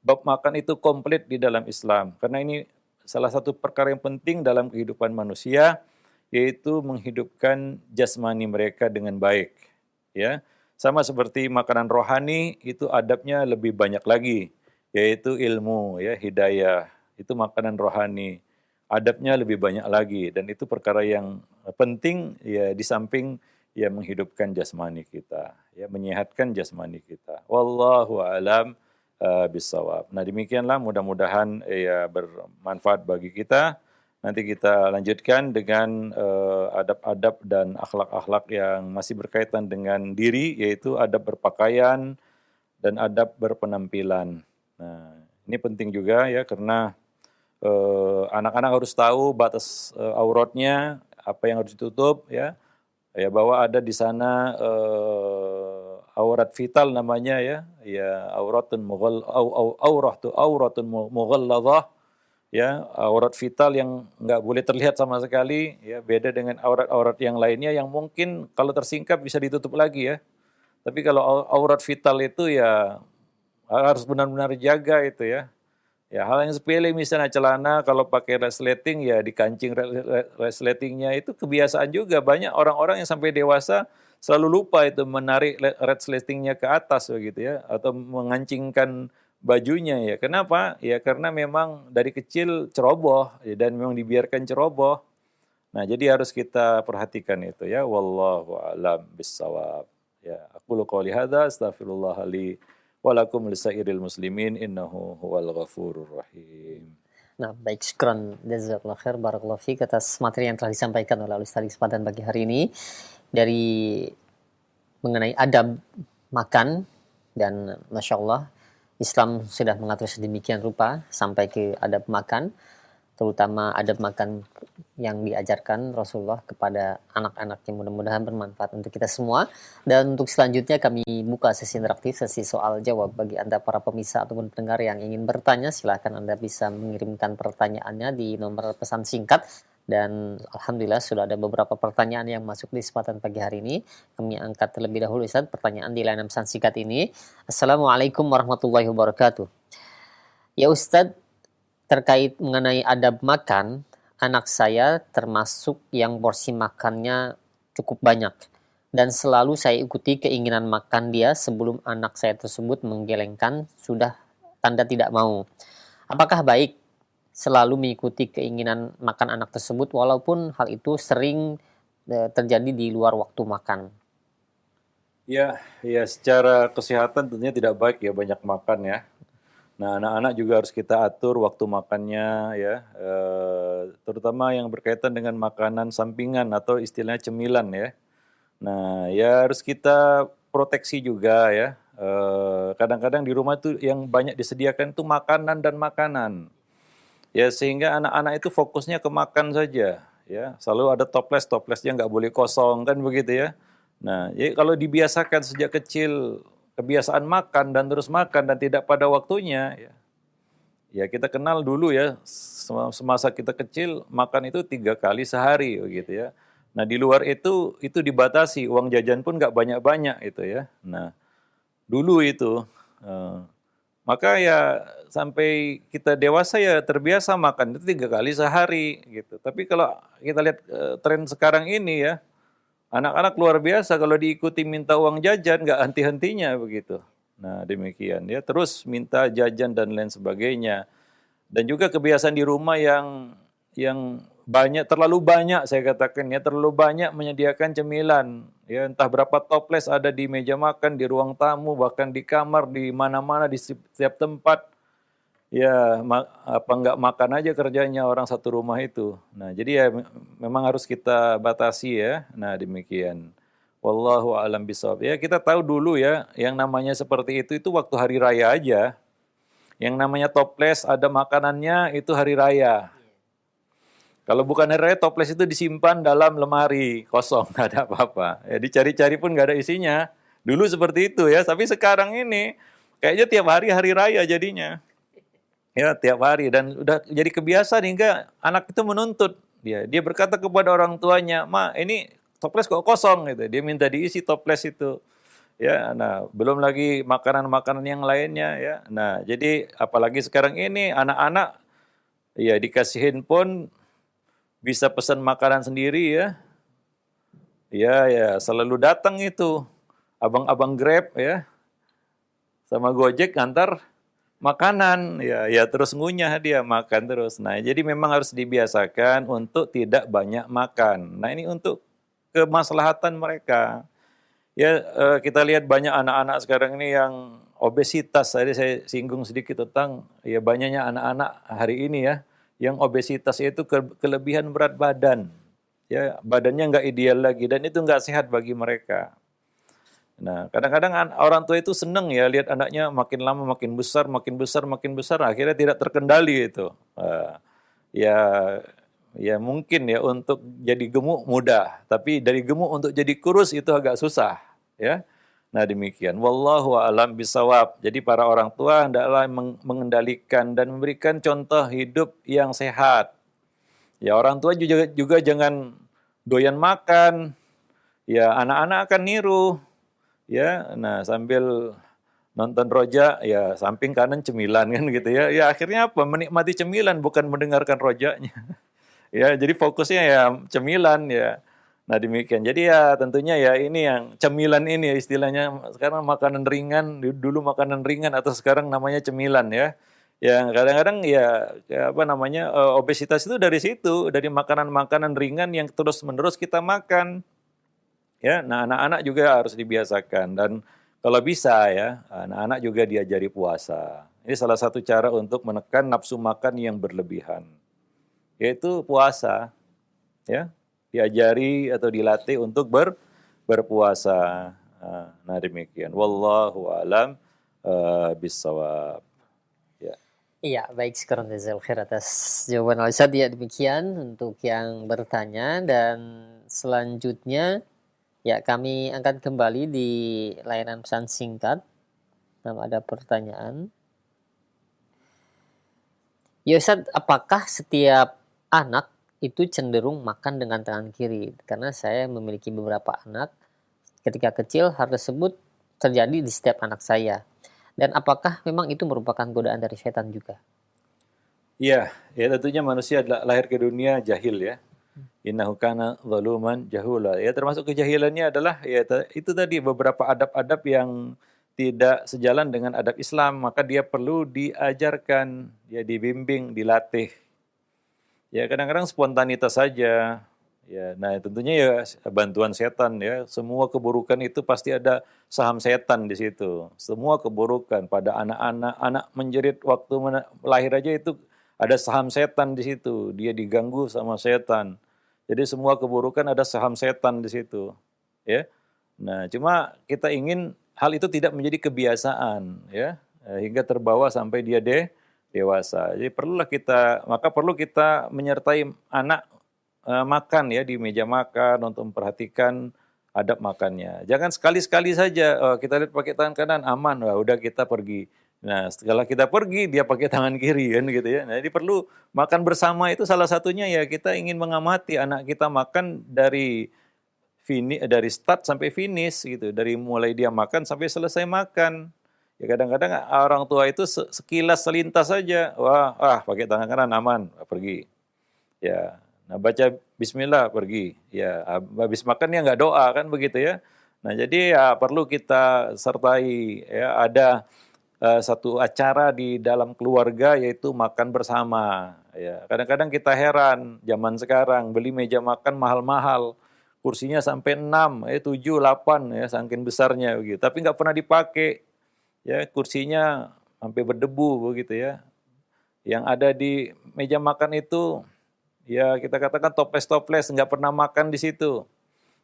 Bab makan itu komplit di dalam Islam. Karena ini salah satu perkara yang penting dalam kehidupan manusia, yaitu menghidupkan jasmani mereka dengan baik. Ya, sama seperti makanan rohani, itu adabnya lebih banyak lagi, yaitu ilmu, ya, hidayah. Itu makanan rohani. Adabnya lebih banyak lagi, dan itu perkara yang penting, ya, di samping ya menghidupkan jasmani kita, ya, menyehatkan jasmani kita. Wallahu alam bisawab. Nah, demikianlah, mudah-mudahan ya bermanfaat bagi kita. Nanti kita lanjutkan dengan adab-adab dan akhlak-akhlak yang masih berkaitan dengan diri, yaitu adab berpakaian dan adab berpenampilan. Nah, ini penting juga ya, karena anak-anak harus tahu batas auratnya, apa yang harus ditutup, ya. Ya, bahwa ada di sana aurat vital namanya, ya, auratun mughalladhah, ya, aurat vital yang nggak boleh terlihat sama sekali, ya, beda dengan aurat-aurat yang lainnya yang mungkin kalau tersingkap bisa ditutup lagi, ya. Tapi kalau aurat vital itu ya harus benar-benar jaga itu, ya. Ya, hal yang sepele misalnya celana kalau pakai resleting, ya dikancing resletingnya, itu kebiasaan juga. Banyak orang-orang yang sampai dewasa selalu lupa itu menarik resletingnya ke atas begitu, ya, atau mengancingkan bajunya, ya. Kenapa? Ya karena memang dari kecil ceroboh, ya, dan memang dibiarkan ceroboh. Nah, jadi harus kita perhatikan itu, ya. Wallahu a'lam bissawab. Ya, aku qouli hadza, astaghfirullah li wa lakum lisairil muslimin innahu huwal ghafurur rahim. Nah, baik, syukran jazakallahu khair, barakallahu fiik atas materi yang telah disampaikan oleh Ustaz di kesempatan pagi hari ini dari mengenai adab makan, dan Masya Allah Islam sudah mengatur sedemikian rupa sampai ke adab makan, terutama adab makan yang diajarkan Rasulullah kepada anak-anak, yang mudah-mudahan bermanfaat untuk kita semua. Dan untuk selanjutnya kami buka sesi interaktif, sesi soal jawab bagi Anda para pemirsa ataupun pendengar yang ingin bertanya. Silakan Anda bisa mengirimkan pertanyaannya di nomor pesan singkat, dan alhamdulillah sudah ada beberapa pertanyaan yang masuk di kesempatan pagi hari ini. Kami angkat terlebih dahulu, Ustaz, pertanyaan di layanan pesan singkat ini. Assalamualaikum warahmatullahi wabarakatuh. Ya Ustaz, terkait mengenai adab makan, anak saya termasuk yang porsi makannya cukup banyak, dan selalu saya ikuti keinginan makan dia sebelum anak saya tersebut menggelengkan sudah tanda tidak mau. Apakah baik selalu mengikuti keinginan makan anak tersebut walaupun hal itu sering terjadi di luar waktu makan? Ya, ya, secara kesehatan tentunya tidak baik ya banyak makan, ya. Nah, anak-anak juga harus kita atur waktu makannya, ya, terutama yang berkaitan dengan makanan sampingan atau istilahnya cemilan, ya. Nah, ya harus kita proteksi juga, ya. Kadang-kadang di rumah tuh yang banyak disediakan tuh makanan dan makanan, ya, sehingga anak-anak itu fokusnya ke makan saja, ya. Selalu ada toplesnya nggak boleh kosong, kan begitu, ya. Nah, jadi kalau dibiasakan sejak kecil kebiasaan makan dan terus makan dan tidak pada waktunya, ya. Ya kita kenal dulu, ya, semasa kita kecil makan itu 3 kali sehari begitu, ya. Nah, di luar itu dibatasi, uang jajan pun nggak banyak-banyak itu, ya. Nah, dulu itu maka ya sampai kita dewasa ya terbiasa makan itu 3 kali sehari gitu. Tapi kalau kita lihat tren sekarang ini, ya, anak-anak luar biasa kalau diikuti minta uang jajan nggak henti-hentinya begitu. Nah, demikian, ya, terus minta jajan dan lain sebagainya. Dan juga kebiasaan di rumah yang terlalu banyak, saya katakan, ya, terlalu banyak menyediakan cemilan. Ya, entah berapa toples ada di meja makan, di ruang tamu, bahkan di kamar, di mana-mana, di setiap tempat. Ya, apa nggak makan aja kerjanya orang satu rumah itu. Nah, jadi ya memang harus kita batasi, ya. Nah, demikian. Wallahu a'lam bishawab. Ya, kita tahu dulu, ya, yang namanya seperti itu waktu hari raya aja. Yang namanya toples ada makanannya itu hari raya. Kalau bukan hari raya, toples itu disimpan dalam lemari, kosong, nggak ada apa-apa. Ya, dicari-cari pun nggak ada isinya. Dulu seperti itu, ya. Tapi sekarang ini kayaknya tiap hari hari raya jadinya. Ya, tiap hari, dan udah jadi kebiasaan hingga anak itu menuntut. Dia berkata kepada orang tuanya, "Ma, ini toples kok kosong?" gitu. Dia minta diisi toples itu. Ya, nah belum lagi makanan-makanan yang lainnya ya. Nah, jadi apalagi sekarang ini anak-anak ya dikasih handphone bisa pesan makanan sendiri ya. Ya, selalu datang itu abang-abang Grab ya sama Gojek ngantar makanan ya terus ngunyah dia makan terus. Nah, jadi memang harus dibiasakan untuk tidak banyak makan. Nah, ini untuk kemaslahatan mereka. Ya, kita lihat banyak anak-anak sekarang ini yang obesitas. Tadi saya singgung sedikit tentang ya banyaknya anak-anak hari ini ya yang obesitas itu kelebihan berat badan. Ya, badannya nggak ideal lagi dan itu nggak sehat bagi mereka. Nah, kadang-kadang orang tua itu senang ya lihat anaknya makin lama makin besar, makin besar, makin besar, akhirnya tidak terkendali itu. Ya, ya mungkin ya untuk jadi gemuk mudah, tapi dari gemuk untuk jadi kurus itu agak susah, ya. Nah demikian. Wallahu a'lam bisawab. Jadi para orang tua hendaklah mengendalikan dan memberikan contoh hidup yang sehat. Ya orang tua juga jangan doyan makan. Ya anak-anak akan niru. Ya, nah sambil nonton rojak, ya samping kanan cemilan kan gitu ya. Ya akhirnya apa? Menikmati cemilan bukan mendengarkan rojaknya. Ya, jadi fokusnya ya cemilan ya. Nah demikian. Jadi ya tentunya ya ini yang cemilan ini ya istilahnya sekarang makanan ringan, dulu makanan ringan atau sekarang namanya cemilan ya. Yang kadang-kadang ya apa namanya obesitas itu dari situ, dari makanan-makanan ringan yang terus-menerus kita makan. Ya, nah anak-anak juga harus dibiasakan dan kalau bisa ya, anak-anak juga diajari puasa. Ini salah satu cara untuk menekan nafsu makan yang berlebihan, yaitu puasa. Ya, diajari atau dilatih untuk berpuasa. Nah demikian. Wallahu alam bisawab. Ya. Iya, baik, sekarang jazakallahu khair atas jawaban Al Ustaz. Ya, demikian untuk yang bertanya, dan selanjutnya ya kami akan kembali di layanan pesan singkat. Ada pertanyaan. Ya Ustaz, apakah setiap anak itu cenderung makan dengan tangan kiri? Karena saya memiliki beberapa anak, ketika kecil hal tersebut terjadi di setiap anak saya. Dan apakah memang itu merupakan godaan dari setan juga? Iya, ya tentunya manusia lahir ke dunia jahil ya. Innahu kana zaluman jahula. Ya termasuk kejahilannya adalah ya itu tadi beberapa adab-adab yang tidak sejalan dengan adab Islam, maka dia perlu diajarkan, ya dibimbing, dilatih. Ya kadang-kadang spontanitas saja. Ya, nah tentunya ya bantuan setan ya. Semua keburukan itu pasti ada saham setan di situ. Semua keburukan pada anak-anak, anak menjerit waktu lahir aja itu ada saham setan di situ. Dia diganggu sama setan. Jadi semua keburukan ada saham setan di situ. Ya. Nah, cuma kita ingin hal itu tidak menjadi kebiasaan ya, hingga terbawa sampai dia dewasa. Jadi perlu kita menyertai anak makan ya di meja makan untuk memperhatikan adab makannya. Jangan sekali-sekali saja kita lihat pakai tangan kanan aman, wah udah kita pergi. Nah, setelah kita pergi dia pakai tangan kiri kan gitu ya. Nah, jadi perlu makan bersama itu salah satunya ya kita ingin mengamati anak kita makan dari start sampai finish gitu, dari mulai dia makan sampai selesai makan. Ya kadang-kadang orang tua itu sekilas selintas saja, wah pakai tangan kanan aman, pergi. Ya, nah baca Bismillah pergi. Ya, habis makan ya nggak doa kan begitu ya. Nah jadi ya perlu kita sertai ya ada satu acara di dalam keluarga yaitu makan bersama. Ya, kadang-kadang kita heran zaman sekarang beli meja makan mahal-mahal, kursinya sampai 6, 7, 8 ya saking besarnya begitu. Tapi nggak pernah dipakai. Ya, kursinya sampai berdebu begitu ya. Yang ada di meja makan itu ya kita katakan toples-toples, nggak pernah makan di situ.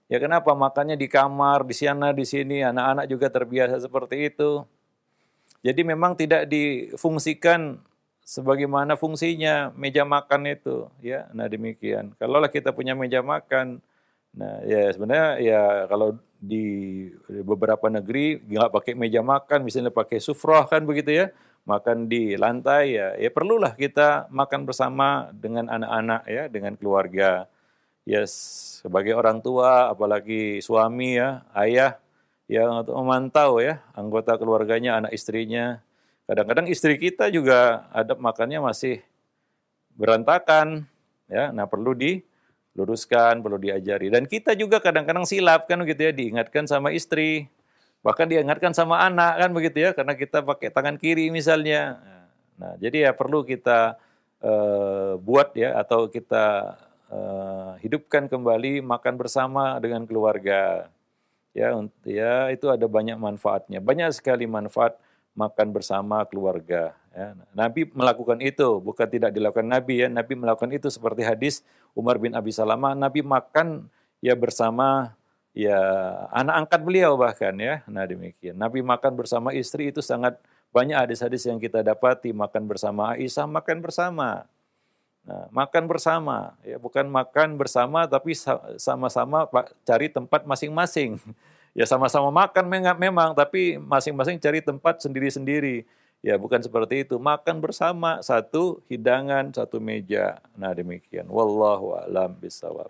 Ya kenapa? Makannya di kamar, di sana, di sini. Anak-anak juga terbiasa seperti itu. Jadi memang tidak difungsikan sebagaimana fungsinya meja makan itu. Ya, nah demikian. Kalaulah kita punya meja makan, nah ya sebenarnya ya kalau di beberapa negeri nggak pakai meja makan, misalnya pakai sufrah kan begitu ya. makan di lantai, ya perlulah kita makan bersama dengan anak-anak ya, dengan keluarga. Ya sebagai orang tua, apalagi suami ya, ayah yang untuk memantau ya anggota keluarganya, anak istrinya. Kadang-kadang istri kita juga adab makannya masih berantakan ya. Nah, perlu diluruskan, perlu diajari. Dan kita juga kadang-kadang silap kan gitu ya, diingatkan sama istri, bahkan diingatkan sama anak kan begitu ya, karena kita pakai tangan kiri misalnya. Nah, jadi ya perlu kita buat ya, atau kita hidupkan kembali makan bersama dengan keluarga. Ya, ya itu ada banyak manfaatnya. Banyak sekali manfaat makan bersama keluarga. Ya. Nabi melakukan itu, bukan tidak dilakukan Nabi ya. Nabi melakukan itu seperti hadis Umar bin Abi Salamah. Nabi makan ya bersama ya anak angkat beliau bahkan ya. Nah demikian. Nabi makan bersama istri itu sangat banyak hadis-hadis yang kita dapati. Makan bersama Aisyah, makan bersama. Nah, makan bersama, ya bukan makan bersama tapi sama-sama cari tempat masing-masing. Ya sama-sama makan memang, tapi masing-masing cari tempat sendiri-sendiri. Ya bukan seperti itu. Makan bersama, satu hidangan, satu meja. Nah demikian. Wallahu a'lam bishawab.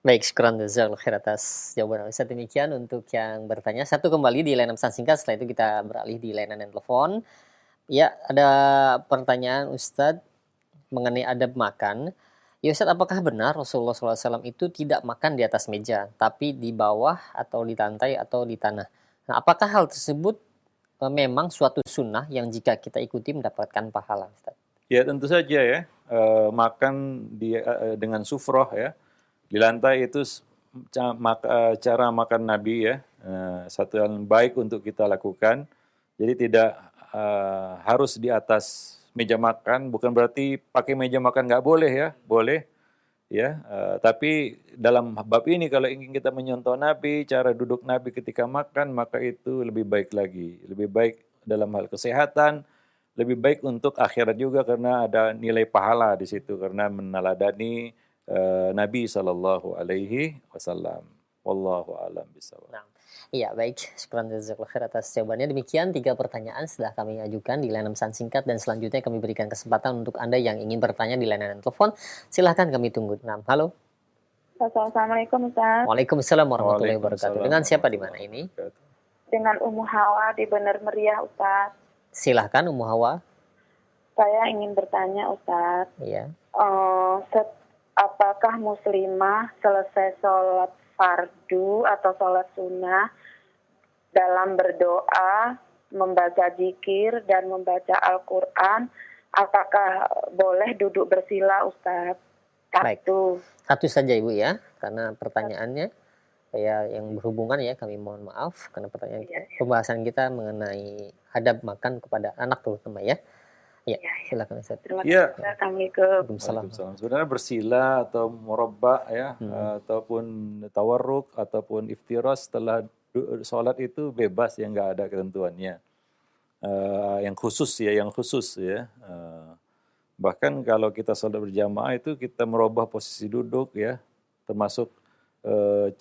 Baik, syukran jazakallahu khair atas jawaban Ustaz. Demikian untuk yang bertanya. Satu kembali di layanan pesan singkat, setelah itu kita beralih di layanan telepon. Ya, ada pertanyaan Ustadz mengenai adab makan. Ya Ustadz, apakah benar Rasulullah SAW itu tidak makan di atas meja, tapi di bawah atau di lantai atau di tanah? Nah, apakah hal tersebut memang suatu sunnah yang jika kita ikuti mendapatkan pahala, Ustadz? Ya tentu saja ya, makan dengan sufroh ya, di lantai itu cara makan Nabi ya, satu yang baik untuk kita lakukan. Jadi tidak harus di atas meja makan, bukan berarti pakai meja makan nggak boleh ya, boleh ya. Tapi dalam bab ini kalau ingin kita menyontoh Nabi, cara duduk Nabi ketika makan, maka itu lebih baik lagi, lebih baik dalam hal kesehatan, lebih baik untuk akhirat juga karena ada nilai pahala di situ karena meneladani Nabi Shallallahu Alaihi Wasallam. Wallahu a'lam bishawab. Nah, iya baik, syukran jazakallahu khair atas jawabannya. Demikian 3 pertanyaan sudah kami ajukan di layanan pesan singkat dan selanjutnya kami berikan kesempatan untuk Anda yang ingin bertanya di layanan telepon. Silahkan kami tunggu. Nah, halo. Assalamualaikum Ustaz. Waalaikumsalam warahmatullahi wabarakatuh. Dengan siapa di mana ini? Dengan Ummu Hawa di Bener Meriah Ustaz. Silahkan Ummu Hawa. Saya ingin bertanya Ustaz. Iya. Apakah muslimah selesai sholat fardu atau sholat sunnah dalam berdoa, membaca zikir dan membaca Al-Quran, apakah boleh duduk bersila Ustaz? Baik. Satu saja Ibu ya, karena pertanyaannya ya yang berhubungan ya, kami mohon maaf karena pertanyaan pembahasan kita mengenai adab makan kepada anak terutama ya. Ya, silakan Ustaz. Terima kasih. Assalamualaikum. Sebenarnya bersila atau murabba ya, ataupun tawarruk ataupun iftiras setelah sholat itu bebas ya, nggak ada ketentuannya. Yang khusus ya. Bahkan kalau kita sholat berjamaah itu kita merubah posisi duduk ya, termasuk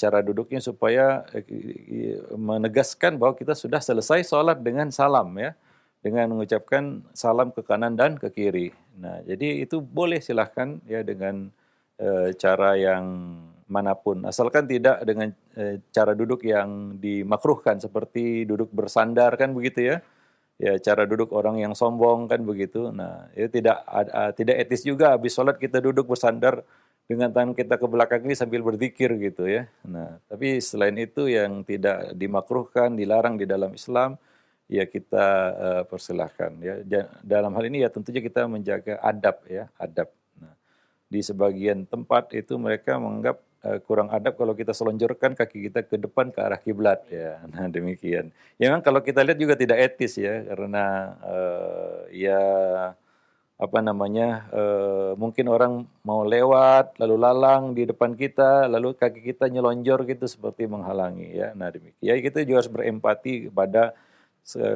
cara duduknya supaya menegaskan bahwa kita sudah selesai sholat dengan salam ya, dengan mengucapkan salam ke kanan dan ke kiri. Nah, jadi itu boleh silahkan ya dengan cara yang manapun, asalkan tidak dengan cara duduk yang dimakruhkan seperti duduk bersandar kan begitu ya. Ya cara duduk orang yang sombong kan begitu. Nah, itu tidak etis juga habis sholat kita duduk bersandar dengan tangan kita ke belakang ini sambil berzikir gitu ya. Nah, tapi selain itu yang tidak dimakruhkan, dilarang di dalam Islam, ya kita persilahkan ya. Dalam hal ini ya tentunya kita menjaga adab ya, adab. Nah, di sebagian tempat itu mereka menganggap kurang adab kalau kita selonjorkan kaki kita ke depan ke arah kiblat ya. Nah, demikian. Ya memang kalau kita lihat juga tidak etis ya, karena mungkin orang mau lewat lalu lalang di depan kita lalu kaki kita nyelonjor gitu seperti menghalangi ya. Nah, demikian. Ya kita juga harus berempati kepada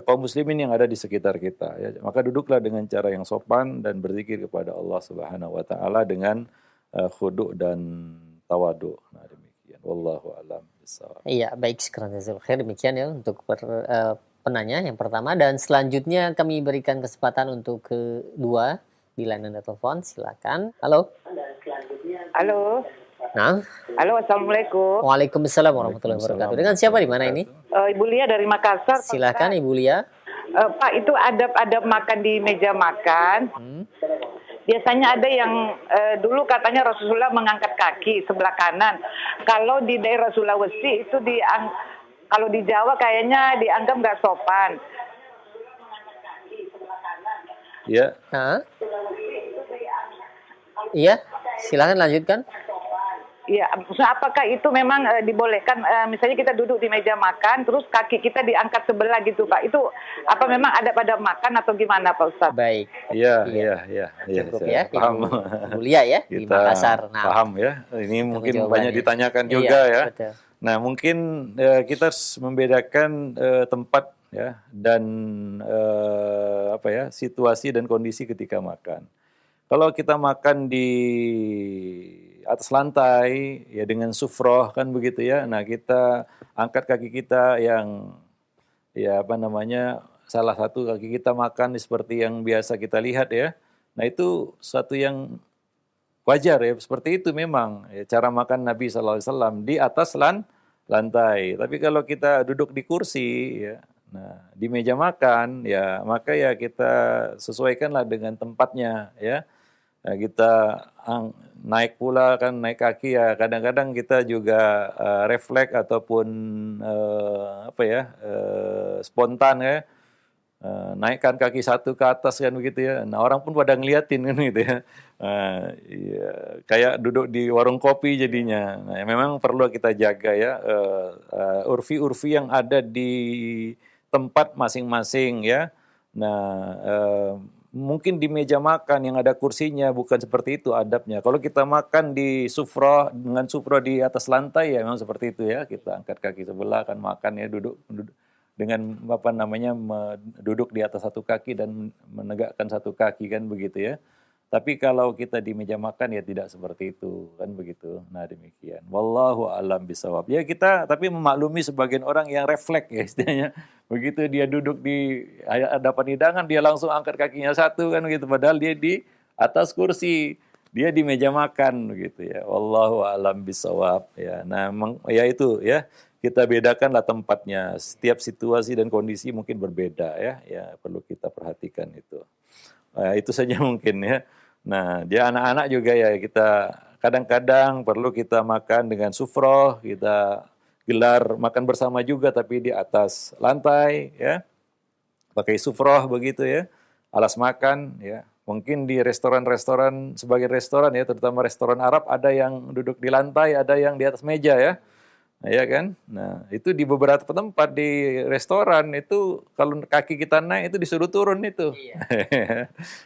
kaum muslimin yang ada di sekitar kita ya. Maka duduklah dengan cara yang sopan dan berzikir kepada Allah Subhanahu wa taala dengan khudu' dan tawadu. Nah, demikian. Wallahu a'lam bishawab. Iya, baik, sekarang jazakallahu khair. Demikian ya untuk penanya yang pertama, dan selanjutnya kami berikan kesempatan untuk kedua di layanan telepon. Silakan. Halo. Halo. Nah, Halo, Assalamualaikum. Waalaikumsalam warahmatullahi wabarakatuh. Dengan siapa di mana ini? Ibu Lia dari Makassar. Pak Silakan Ustaz. Ibu Lia. Pak, itu adab-adab makan di meja makan. Biasanya ada yang dulu katanya Rasulullah mengangkat kaki sebelah kanan. Kalau di daerah Sulawesi itu kalau di Jawa kayaknya dianggap nggak sopan. Ya, Nah. Iya, silakan lanjutkan. Iya, maksudnya apakah itu memang dibolehkan? Misalnya kita duduk di meja makan, terus kaki kita diangkat sebelah gitu, Pak. Itu apa memang ada pada makan atau gimana, Pak Ustadz? Baik. iya. Cukup Saya ya, paham. Ibu Lia ya di Kita Makassar. Nah, paham ya. Ini mungkin jawabannya. banyak ditanyakan Iya, juga ya. betul. Nah, mungkin kita harus membedakan tempat ya dan situasi dan kondisi ketika makan. Kalau kita makan di atas lantai ya dengan sufroh kan begitu ya. Nah, kita angkat kaki kita yang salah satu kaki kita makan seperti yang biasa kita lihat ya. Nah, itu suatu yang wajar ya, seperti itu memang ya, cara makan Nabi SAW di atas lantai. Tapi kalau kita duduk di kursi ya, nah di meja makan ya, maka ya kita sesuaikanlah dengan tempatnya ya. Nah, kita naik kaki ya, kadang-kadang kita juga refleks ataupun spontan ya. Naikkan kaki satu ke atas kan begitu ya. Nah, orang pun pada ngeliatin kan gitu ya. Ya, kayak duduk di warung kopi jadinya. Nah, memang perlu kita jaga ya urfi-urfi yang ada di tempat masing-masing ya. Nah, mungkin di meja makan yang ada kursinya bukan seperti itu adabnya. Kalau kita makan di sufroh dengan sufroh di atas lantai ya memang seperti itu ya. Kita angkat kaki sebelah kan makan ya, duduk dengan duduk di atas satu kaki dan menegakkan satu kaki kan begitu ya. Tapi kalau kita di meja makan ya tidak seperti itu kan begitu. Nah, demikian. Wallahu a'lam bishawab. Ya kita tapi memaklumi sebagian orang yang refleks ya istilahnya. Begitu dia duduk di hadapan hidangan dia langsung angkat kakinya satu kan begitu. Padahal dia di atas kursi. Dia di meja makan begitu ya. Wallahu a'lam bishawab ya. Nah, ya itu ya. Kita bedakanlah tempatnya. Setiap situasi dan kondisi mungkin berbeda ya. Ya perlu kita perhatikan itu. Itu saja mungkin ya. Nah, dia anak-anak juga ya kita kadang-kadang perlu kita makan dengan sufroh, kita gelar makan bersama juga tapi di atas lantai ya. Pakai sufroh begitu ya. Alas makan ya. Mungkin di restoran-restoran, sebagai restoran ya, terutama restoran Arab ada yang duduk di lantai, ada yang di atas meja ya. Nah, ya kan? Nah, itu di beberapa tempat di restoran itu kalau kaki kita naik itu disuruh turun itu. Iya.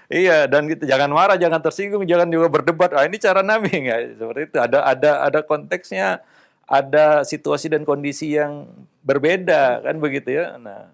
Iya, dan gitu jangan marah, jangan tersinggung, jangan juga berdebat. Ini cara Nabi enggak seperti itu. Ada konteksnya, ada situasi dan kondisi yang berbeda kan begitu ya. Nah,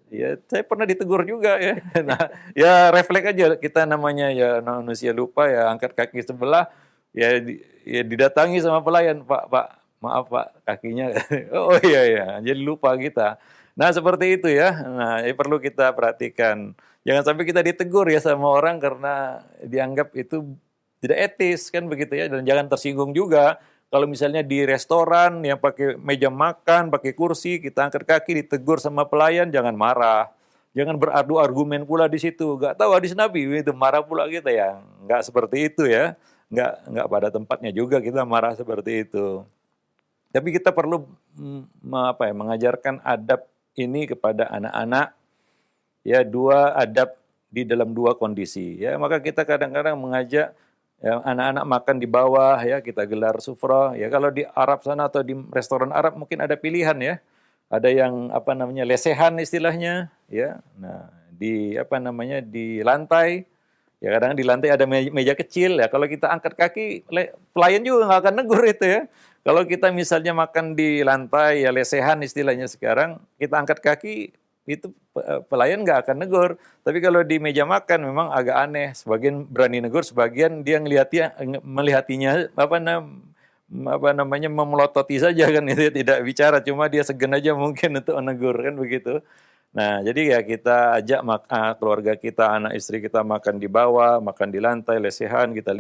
ya saya pernah ditegur juga ya. Nah, ya refleks aja kita namanya ya manusia lupa ya, angkat kaki sebelah ya didatangi sama pelayan, Pak, maaf Pak, kakinya. Oh iya, jadi lupa kita. Nah seperti itu ya. Nah perlu kita perhatikan. Jangan sampai kita ditegur ya sama orang karena dianggap itu tidak etis kan begitu ya. Dan jangan tersinggung juga kalau misalnya di restoran yang pakai meja makan, pakai kursi, kita angkat kaki ditegur sama pelayan, jangan marah. Jangan beradu argumen pula di situ. Gak tahu hadis Nabi itu marah pula kita ya. Nggak seperti itu ya. Nggak pada tempatnya juga kita marah seperti itu. Tapi kita perlu mengajarkan adab ini kepada anak-anak ya, dua adab di dalam dua kondisi ya. Maka kita kadang-kadang mengajak ya, anak-anak makan di bawah ya, kita gelar sufrah ya. Kalau di Arab sana atau di restoran Arab mungkin ada pilihan ya. Ada yang lesehan istilahnya ya. Nah, di lantai ya, kadang di lantai ada meja kecil ya. Kalau kita angkat kaki, pelayan juga nggak akan negur itu ya. Kalau kita misalnya makan di lantai ya lesehan istilahnya sekarang, kita angkat kaki itu pelayan nggak akan negur. Tapi kalau di meja makan memang agak aneh. Sebagian berani negur, sebagian dia melihatinya memelototi saja kan itu tidak bicara, cuma dia segan aja mungkin untuk menegur kan begitu. Nah, jadi ya kita ajak keluarga kita, anak istri kita makan di bawah, makan di lantai, lesehan, kita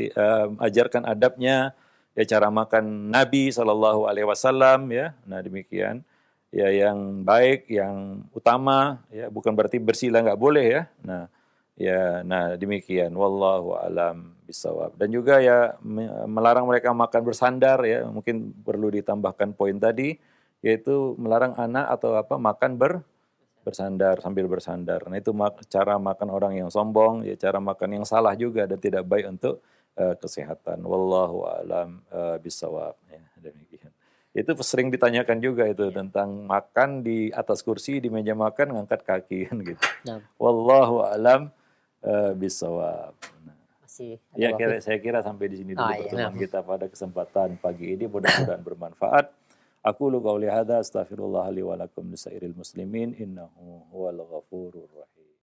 ajarkan adabnya, ya cara makan Nabi Shallallahu Alaihi Wasallam, ya. Nah demikian, ya yang baik, yang utama, ya bukan berarti bersila nggak boleh ya. Nah demikian. Wallahu alam bisawab. Dan juga ya melarang mereka makan bersandar, ya mungkin perlu ditambahkan poin tadi, yaitu melarang anak atau makan bersandar sambil bersandar. Nah itu cara makan orang yang sombong, ya cara makan yang salah juga dan tidak baik untuk kesehatan. Wallahu a'lam bishawab. Ya, demikian. Itu sering ditanyakan juga itu tentang makan di atas kursi di meja makan ngangkat kaki kan gitu. Nah, Wallahu a'lam bishawab. masih Ya, ada waktu. saya kira sampai di sini dulu Iya, pertemuan nah. kita pada kesempatan pagi ini. Mudah-mudahan bermanfaat. Aku qauli hadza astaghfirullah li wa lakum lisairil muslimin innahu huwal ghafurur rahim.